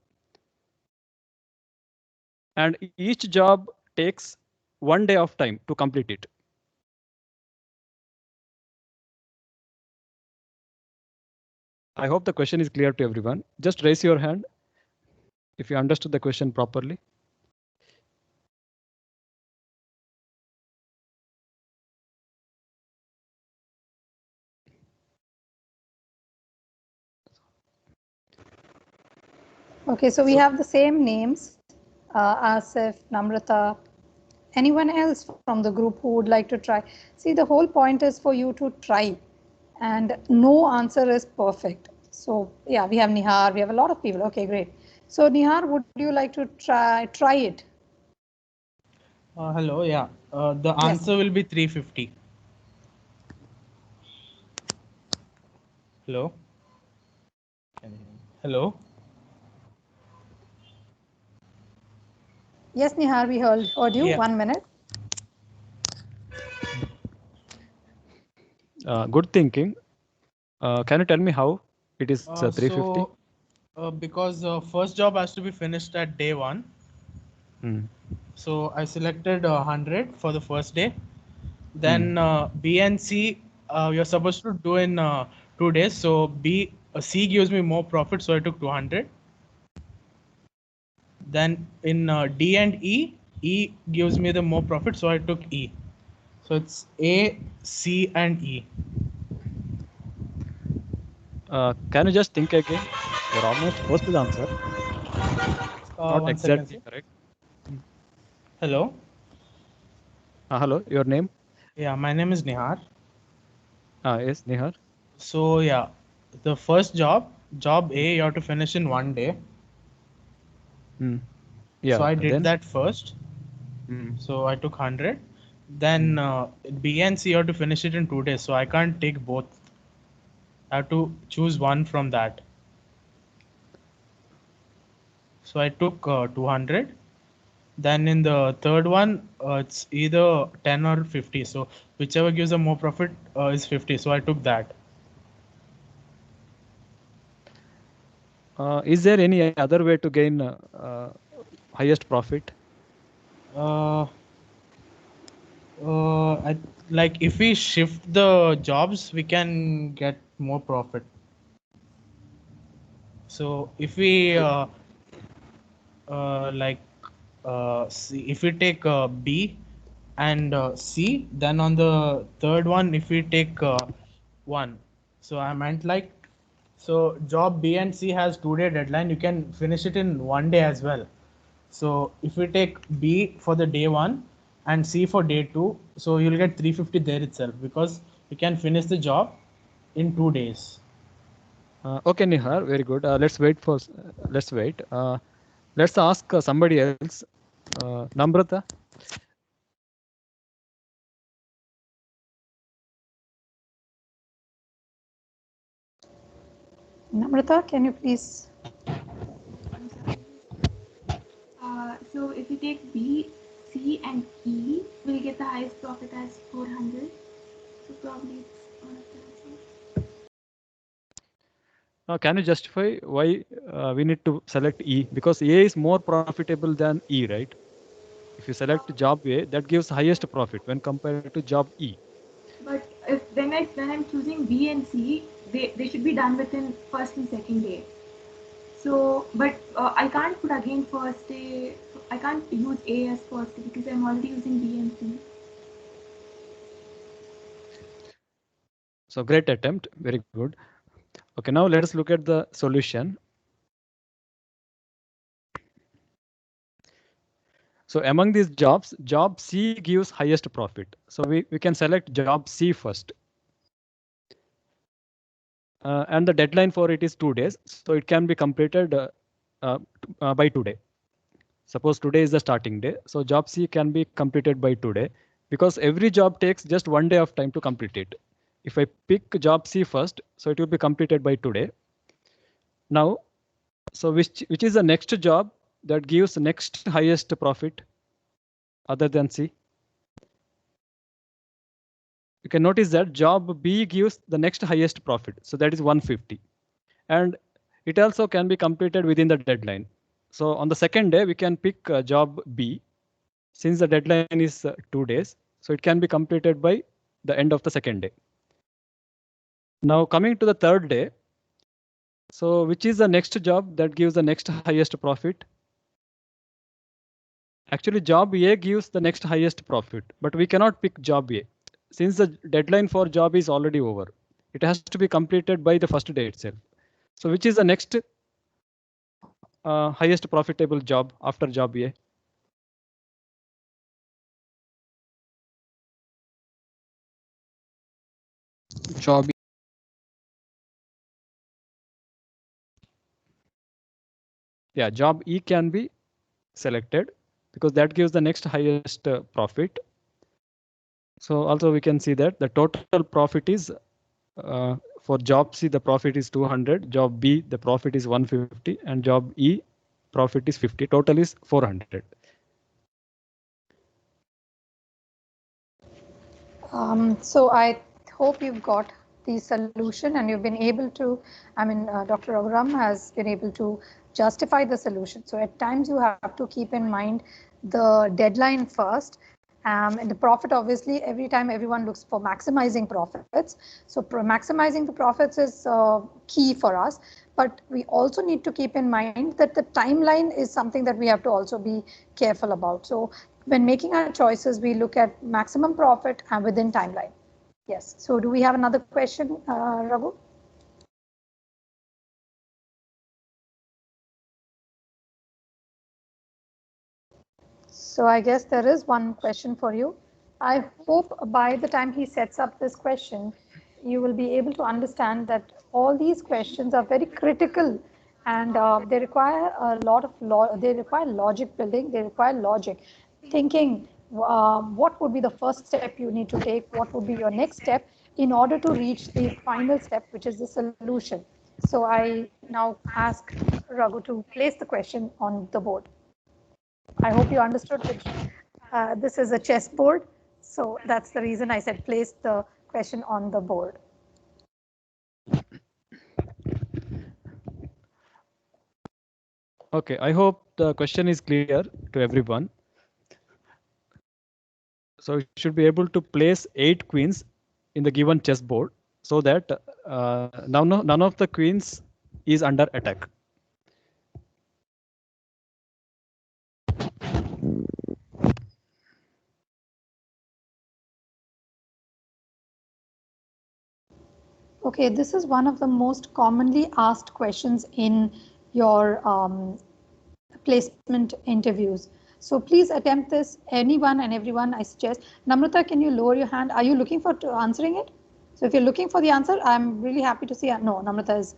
And each job takes 1 day of time to complete it. I hope the question is clear to everyone. Just raise your hand if you understood the question properly. Okay, so we have the same names, Asif, Namrata. Anyone else from the group who would like to try? See, the whole point is for you to try, and no answer is perfect. So yeah, we have Nihar, we have a lot of people. Okay, great. So Nihar, would you like to try it? Hello, yeah. The answer will be 350. Hello? Hello? Yes, Nihar, we heard you. Yeah. 1 minute. Good thinking. Can you tell me how it is 350? So, because first job has to be finished at day 1. So I selected 100 for the first day. Then B and C, you're supposed to do in 2 days. So C gives me more profit, so I took 200. Then in D and E gives me the more profit, so I took E. So it's A, C, and E. Can you just think again? You're almost close to the answer. Not exactly correct. Hello? Hello, your name? Yeah, my name is Nihar. Yes, Nihar. So yeah, the first job A, you have to finish in 1 day. Yeah. So I did then? that first. So I took 100. Then B and C, you have to finish it in 2 days. So I can't take both. I have to choose one from that. So I took 200. Then in the third one, it's either 10 or 50. So whichever gives the more profit is 50. So I took that. Is there any other way to gain highest profit? Like if we shift the jobs, we can get more profit. So if we if we take B and C, then on the third one, if we take 1. So I meant like, so job B and C has 2-day deadline. You can finish it in 1 day as well. So if we take B for the day 1 and C for day 2, so you'll get 350 there itself, because you can finish the job in 2 days. Okay, Nihar, very good. Let's wait. Let's ask somebody else. Namrata. Namrata, can you please? So if you take B, C, and E, we'll get the highest profit as 400. So probably it's one of the answers. Can you justify why we need to select E? Because A is more profitable than E, right? If you select job A, that gives highest profit when compared to job E. But if when I'm choosing B and C, they should be done within first and second day. So, but I can't put again first day. I can't use A as first day because I'm already using B and C. So great attempt, very good. Okay, now let us look at the solution. So among these jobs, job C gives highest profit. So we can select job C first. And the deadline for it is 2 days. So it can be completed by today. Suppose today is the starting day. So job C can be completed by today, because every job takes just 1 day of time to complete it. If I pick job C first, so it will be completed by today. Now, so which is the next job that gives next highest profit other than C? You can notice that job B gives the next highest profit. So that is 150. And it also can be completed within the deadline. So on the second day, we can pick job B. Since the deadline is 2 days, so it can be completed by the end of the second day. Now coming to the third day, So which is the next job that gives the next highest profit? Actually, job A gives the next highest profit, but we cannot pick job A since the deadline for job is already over. It has to be completed by the first day itself. So which is the next highest profitable job after job A? Job. Yeah, job E can be selected because that gives the next highest profit. So also we can see that the total profit is for job C, the profit is 200, job B, the profit is 150, and job E, profit is 50. Total is 400. So I hope you've got the solution and you've been able to, Dr. Raghuram has been able to justify the solution. So at times you have to keep in mind the deadline first. And the profit, obviously, every time everyone looks for maximizing profits. So maximizing the profits is key for us. But we also need to keep in mind that the timeline is something that we have to also be careful about. So when making our choices, we look at maximum profit and within timeline. Yes. So do we have another question, Raghu? So I guess there is one question for you. I hope by the time he sets up this question, you will be able to understand that all these questions are very critical and they require a lot of they require logic building, they require logic. Thinking what would be the first step you need to take, what would be your next step in order to reach the final step, which is the solution. So I now ask Raghu to place the question on the board. I hope you understood which this is a chessboard. So that's the reason I said place the question on the board. Okay, I hope the question is clear to everyone. So you should be able to place 8 queens in the given chessboard so that none of the queens is under attack. Okay, this is one of the most commonly asked questions in your placement interviews. So please attempt this, anyone and everyone, I suggest. Namrata, can you lower your hand? Are you looking for answering it? So if you're looking for the answer, I'm really happy to see. No, Namrata is.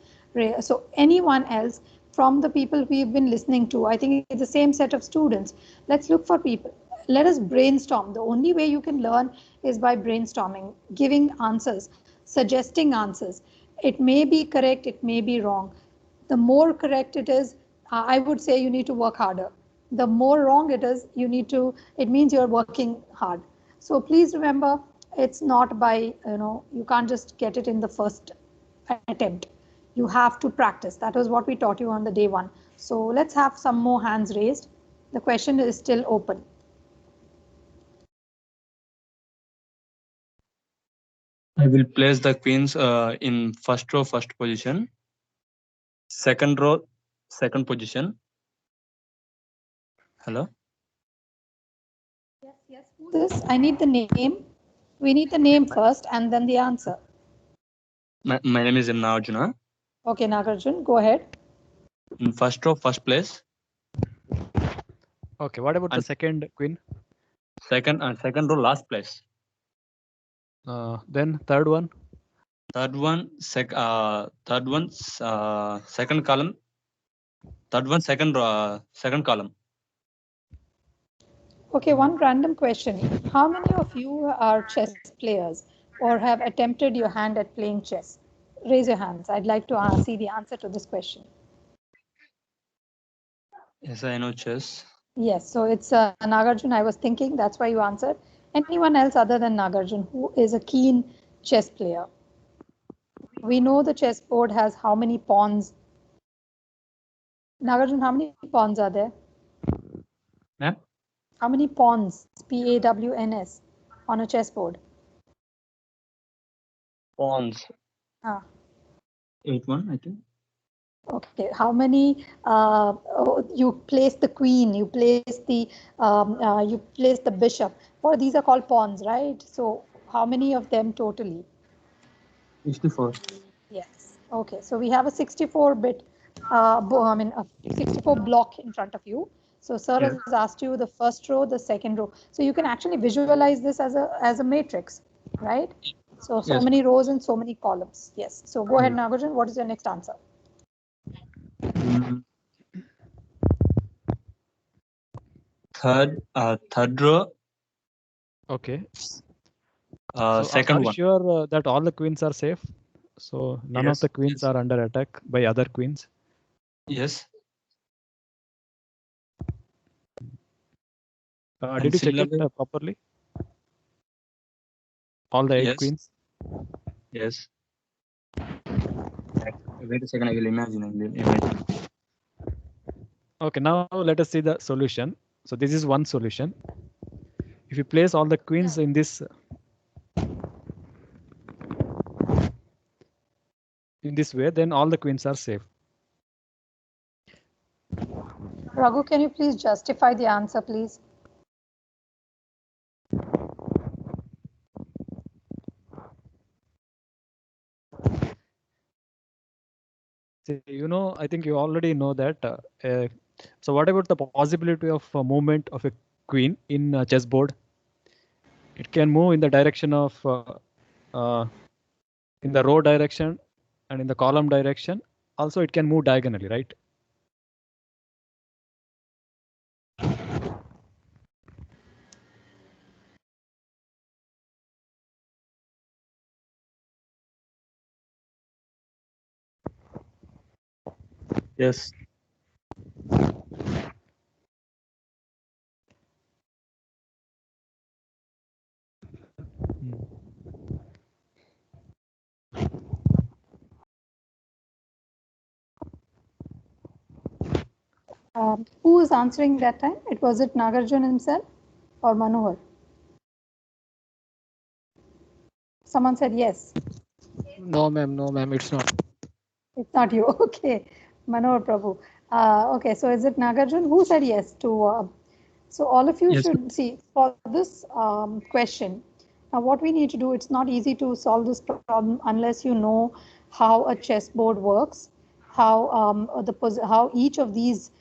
So anyone else from the people we've been listening to, I think it's the same set of students. Let's look for people. Let us brainstorm. The only way you can learn is by brainstorming, giving answers, suggesting answers. It may be correct, it may be wrong. The more correct it is, I would say you need to work harder. The more wrong it is, it means you're working hard. So please remember, it's not by, you can't just get it in the first attempt. You have to practice. That was what we taught you on the day one. So let's have some more hands raised. The question is still open. I will place the queens in first row, first position. Second row, second position. Hello? Yes. This, I need the name. We need the name first and then the answer. My name is Nagarjuna. Okay, Nagarjun, go ahead. In first row, first place. Okay, what about the second queen? Second row, last place. Then third one. Third one, second column. Third one, second column. Okay, one random question. How many of you are chess players or have attempted your hand at playing chess? Raise your hands. I'd like to see the answer to this question. Yes, I know chess. Yes, so it's Nagarjun. I was thinking that's why you answered. Anyone else other than Nagarjun who is a keen chess player? We know the chessboard has how many pawns? Nagarjun, how many pawns are there? Ma'am? How many pawns, P-A-W-N-S, on a chessboard? Pawns. 8 1, I think. Okay, how many you place the queen, you place the bishop. Well, these are called pawns, right? So how many of them totally? 64. Yes. Okay, so we have a 64-bit, a 64 block in front of you. So sir Yes. has asked you the first row, the second row. So you can actually visualize this as a matrix, right? So Yes. many rows and so many columns. Yes. So go ahead, Yes. Nagarjun. What is your next answer? Third row. Okay. Second are you one. sure that all the queens are safe? So none of Yes. the queens are under attack by other queens. Yes. Did you check it properly? All the 8 Yes. queens? Yes. Wait a second, I will imagine. Okay, now let us see the solution. So this is one solution. If you place all the queens in this way, then all the queens are safe. Raghu, can you please justify the answer, please? See, I think you already know that. So what about the possibility of movement of a queen in a chessboard? It can move in the direction of in the row direction and in the column direction. Also, it can move diagonally, right? Yes. Who was answering that time? Was it Nagarjun himself or Manohar? Someone said yes. No, ma'am, it's not. It's not you. Okay, Manohar Prabhu. Okay, so is it Nagarjun? Who said yes to? So all of you Yes. should see for this question. Now, what we need to do, it's not easy to solve this problem unless you know how a chessboard works, how each of these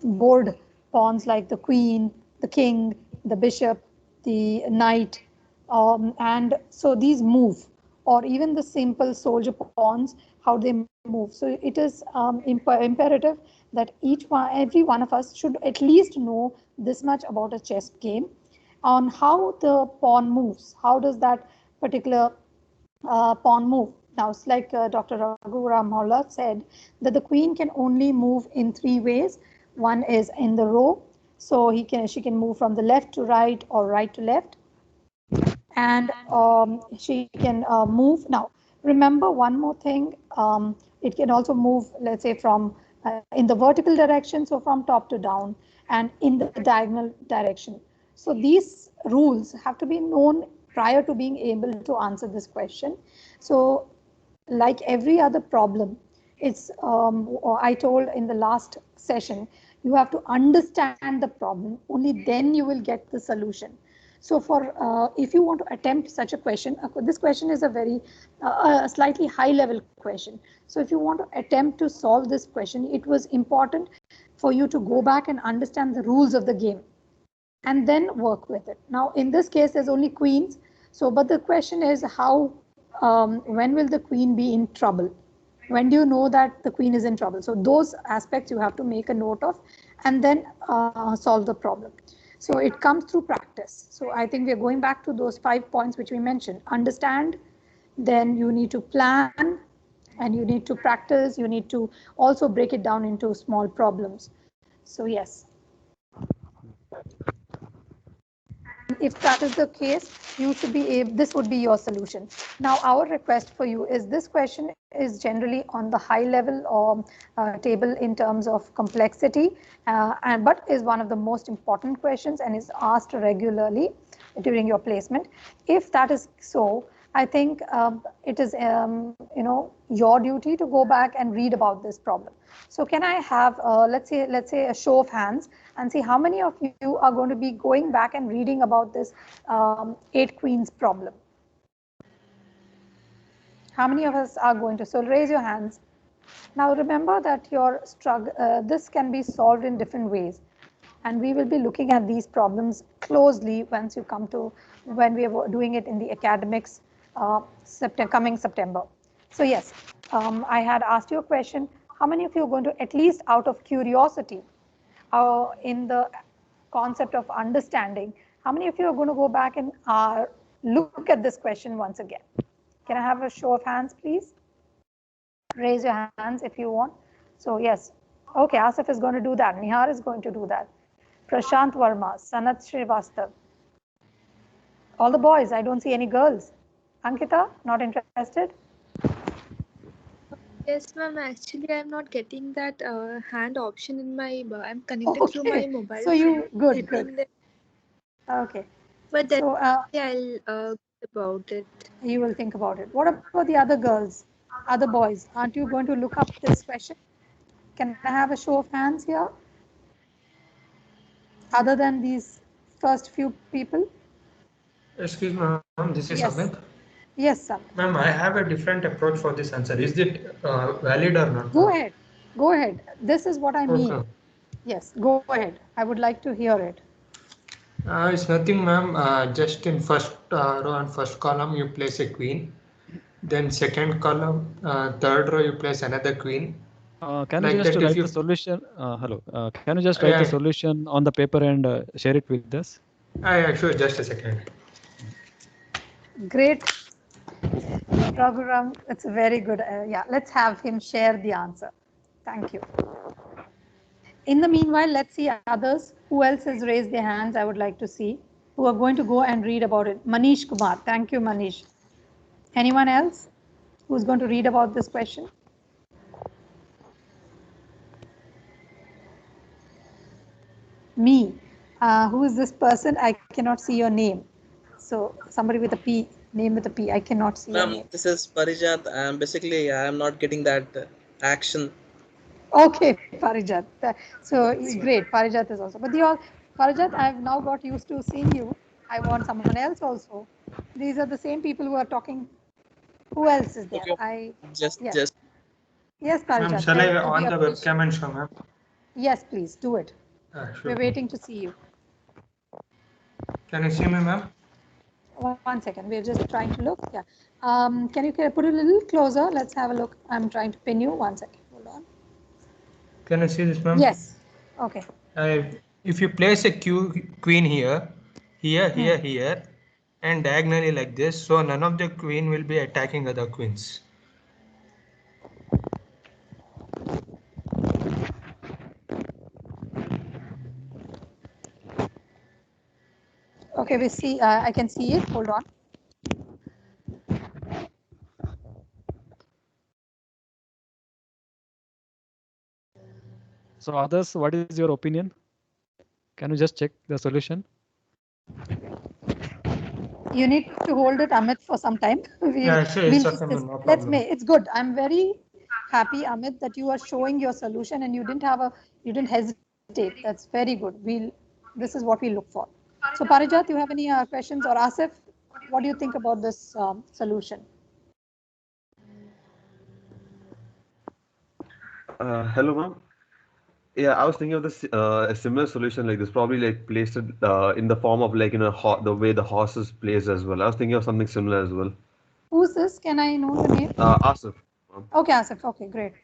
board pawns like the queen, the king, the bishop, the knight, and so these move, or even the simple soldier pawns, how they move. So it is imperative that every one of us should at least know this much about a chess game, on how the pawn moves. How does that particular pawn move? Now, it's like Dr. Raghu Ramholla said that the queen can only move in 3 ways. One is in the row, so she can move from the left to right or right to left, and she can move. Now, remember one more thing, it can also move, let's say, from in the vertical direction, so from top to down, and in the diagonal direction. So these rules have to be known prior to being able to answer this question. So like every other problem, it's I told in the last session, you have to understand the problem, only then you will get the solution. So for if you want to attempt such a question, this question is a very a slightly high level question. So if you want to attempt to solve this question, it was important for you to go back and understand the rules of the game and then work with it. Now, in this case, there's only queens. So, but the question is when will the queen be in trouble? When do you know that the queen is in trouble? So those aspects you have to make a note of and then solve the problem. So it comes through practice. So I think we're going back to those 5 points which we mentioned. Understand, then you need to plan, and you need to practice. You need to also break it down into small problems. So yes. If that is the case, you should be able, this would be your solution. Now, our request for you is this question is generally on the high level table in terms of complexity, but is one of the most important questions and is asked regularly during your placement. If that is so, I think it is, your duty to go back and read about this problem. So can I have, let's say a show of hands and see how many of you are going to be going back and reading about this 8 queens problem? How many of us are going to? So raise your hands. Now remember that your struggle, this can be solved in different ways. And we will be looking at these problems closely once you come to, when we are doing it in the academics coming September. So yes, I had asked you a question. How many of you are going to, at least out of curiosity, in the concept of understanding, how many of you are going to go back and look at this question once again? Can I have a show of hands, please? Raise your hands if you want. So yes, okay, Asif is going to do that. Nihar is going to do that. Prashant Verma, Sanat Srivastav. All the boys, I don't see any girls. Ankita, not interested? Yes, ma'am. Actually, I'm not getting that hand option in my. I'm connected through my mobile. So you good. Hitting the- Okay. But then So I'll think about it. you will think about it. What about the other girls, other boys? Aren't you going to look up this question? Can I have a show of hands here? Other than these first few people? Excuse me, ma'am, this is Yes. Amit. Yes, sir. Ma'am, I have a different approach for this answer. Is it valid or not? Go ahead. Go ahead. This is what I mean. Okay. Yes, go ahead. I would like to hear it. It's nothing, ma'am. Just in first row and first column, you place a queen. Then second column, third row, you place another queen. Can Like you just that, write if you the solution? Hello. Can you just write the solution on the paper and share it with us? Yeah, sure. Just a second. Great. Raghuram, it's very good. Yeah, let's have him share the answer. Thank you. In the meanwhile, let's see others. Who else has raised their hands? I would like to see. Who are going to go and read about it. Manish Kumar. Thank you, Manish. Anyone else who's going to read about this question? Me. Who is this person? I cannot see your name. So somebody with a P, name with a P. I cannot see your Ma'am, name. this is Parijat. Basically, I am not getting that action. Okay, Parijat. So great. Parijat is also. But Parijat, I've now got used to seeing you. I want someone else also. These are the same people who are talking. Who else is there? Okay. Just. Yes, Parijat. Ma'am, shall I we on the appreciate- webcam and show, ma'am? Yes, please do it. Sure. We're waiting to see you. Can you see me, ma'am? 1 second. We're just trying to look. Yeah. Can you put it a little closer? Let's have a look. I'm trying to pin you. 1 second. Hold on. Can you see this, ma'am? Yes. Okay. If you place a queen here, here, and diagonally like this, so none of the queen will be attacking other queens. Okay, we see. I can see it. Hold on. So others, what is your opinion? Can you just check the solution? You need to hold it, Amit, for some time. Yeah, sure. It's okay, ma'am, no problem. It's good. I'm very happy, Amit, that you are showing your solution and you didn't hesitate. That's very good. This is what we look for. So Parijat, you have any questions, or Asif? What do you think about this solution? Hello, ma'am. Yeah, I was thinking of this a similar solution like this, probably like placed it in the form of like the way the horses plays as well. I was thinking of something similar as well. Who's this? Can I know the name? Asif. Okay, Asif. Okay, great.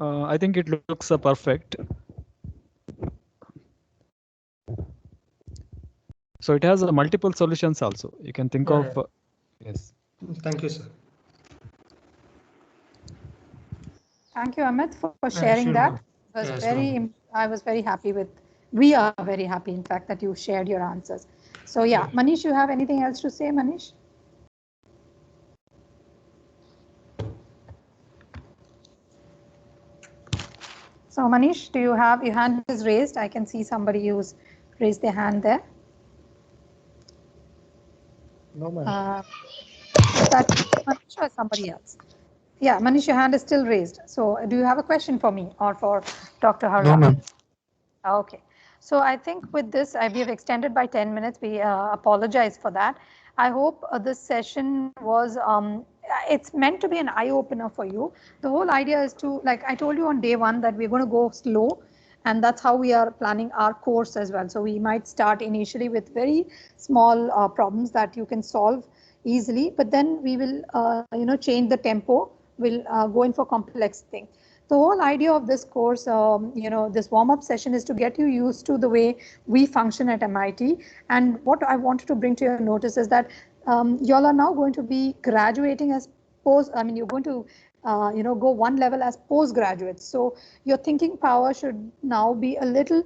I think it looks perfect. So it has multiple solutions also. You can think of. Yes. Thank you, sir. Thank you, Amit, for sharing sure, that. ma'am. It was Yes, very, ma'am. I was very happy with, we are very happy, in fact, that you shared your answers. So yeah, Manish, you have anything else to say, Manish? So Manish, do you have, your hand is raised? I can see somebody who's raised their hand there. No, ma'am. Is that Manish or somebody else? Yeah, Manish, your hand is still raised. So do you have a question for me or for Dr. Harra? No, ma'am. Okay. So I think with this, we have extended by 10 minutes. We apologize for that. I hope this session was, it's meant to be an eye opener for you. The whole idea is to, like I told you on day one, that we're going to go slow. And that's how we are planning our course as well. So we might start initially with very small problems that you can solve easily, but then we will, change the tempo. We'll go in for complex things. The whole idea of this course, this warm-up session is to get you used to the way we function at MIT. And what I wanted to bring to your notice is that y'all are now going to be graduating as you're going to, go one level as postgraduates. So your thinking power should now be a little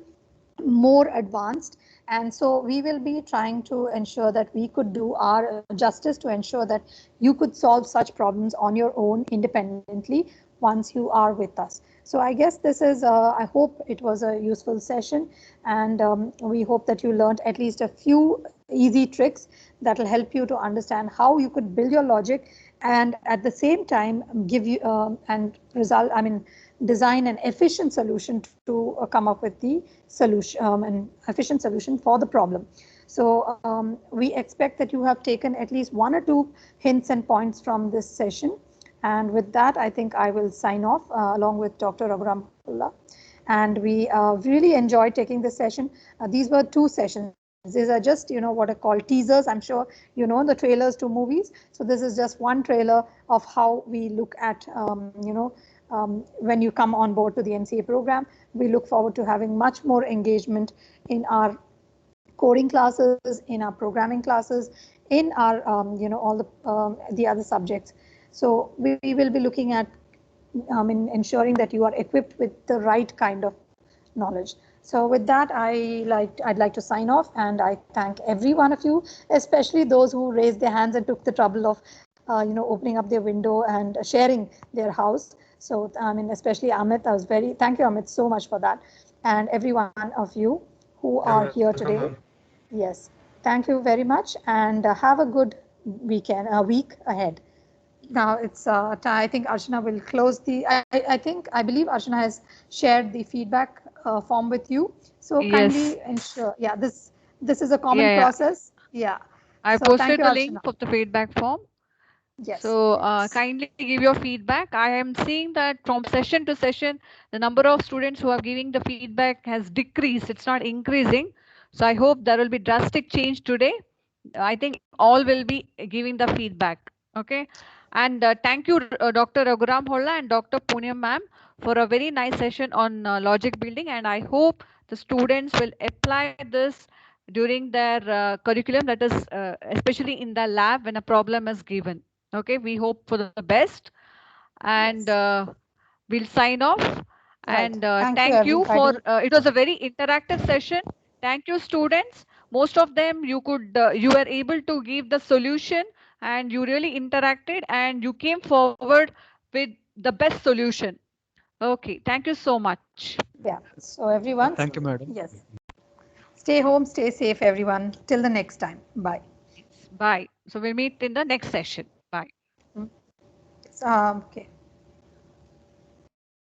more advanced. And so we will be trying to ensure that we could do our justice to ensure that you could solve such problems on your own independently once you are with us. So I guess this is, I hope it was a useful session, and we hope that you learned at least a few easy tricks that will help you to understand how you could build your logic and at the same time give you design an efficient solution to come up with the solution, an efficient solution for the problem. So we expect that you have taken at least one or two hints and points from this session. And with that, I think I will sign off along with Dr. Raghuram Pullah. And we really enjoyed taking this session. These were two sessions. These are just, what are called teasers. I'm sure you know the trailers to movies. So this is just one trailer of how we look at, when you come on board to the MCA program. We look forward to having much more engagement in our coding classes, in our programming classes, in our, all the other subjects. So we will be looking at ensuring that you are equipped with the right kind of knowledge. So with that, I'd like to sign off, and I thank every one of you, especially those who raised their hands and took the trouble of, opening up their window and sharing their house. So especially Amit, thank you, Amit, so much for that, and every one of you who are here today. Yes, thank you very much, and have a good week ahead. Now it's I think Archana will close the. I believe Archana has shared the feedback form with you. So kindly ensure. Yeah, this is a common process. Yeah. I So thank posted you, the Archana. link of the feedback form. Yes. So kindly give your feedback. I am seeing that from session to session, the number of students who are giving the feedback has decreased. It's not increasing. So I hope there will be drastic change today. I think all will be giving the feedback. Okay. And thank you, Dr. Raghuram Holla and Dr. Punyam ma'am, for a very nice session on logic building. And I hope the students will apply this during their curriculum, that is especially in the lab when a problem is given. Okay, we hope for the best, and we'll sign off. Right. And Thank you for everybody. it was a very interactive session. Thank you, students. Most of them you were able to give the solution, and you really interacted and you came forward with the best solution. Okay, thank you so much. Yeah. So everyone. Thank you, madam. Yes. Stay home, stay safe, everyone. Till the next time. Bye. Bye. So we'll meet in the next session. Bye. Okay.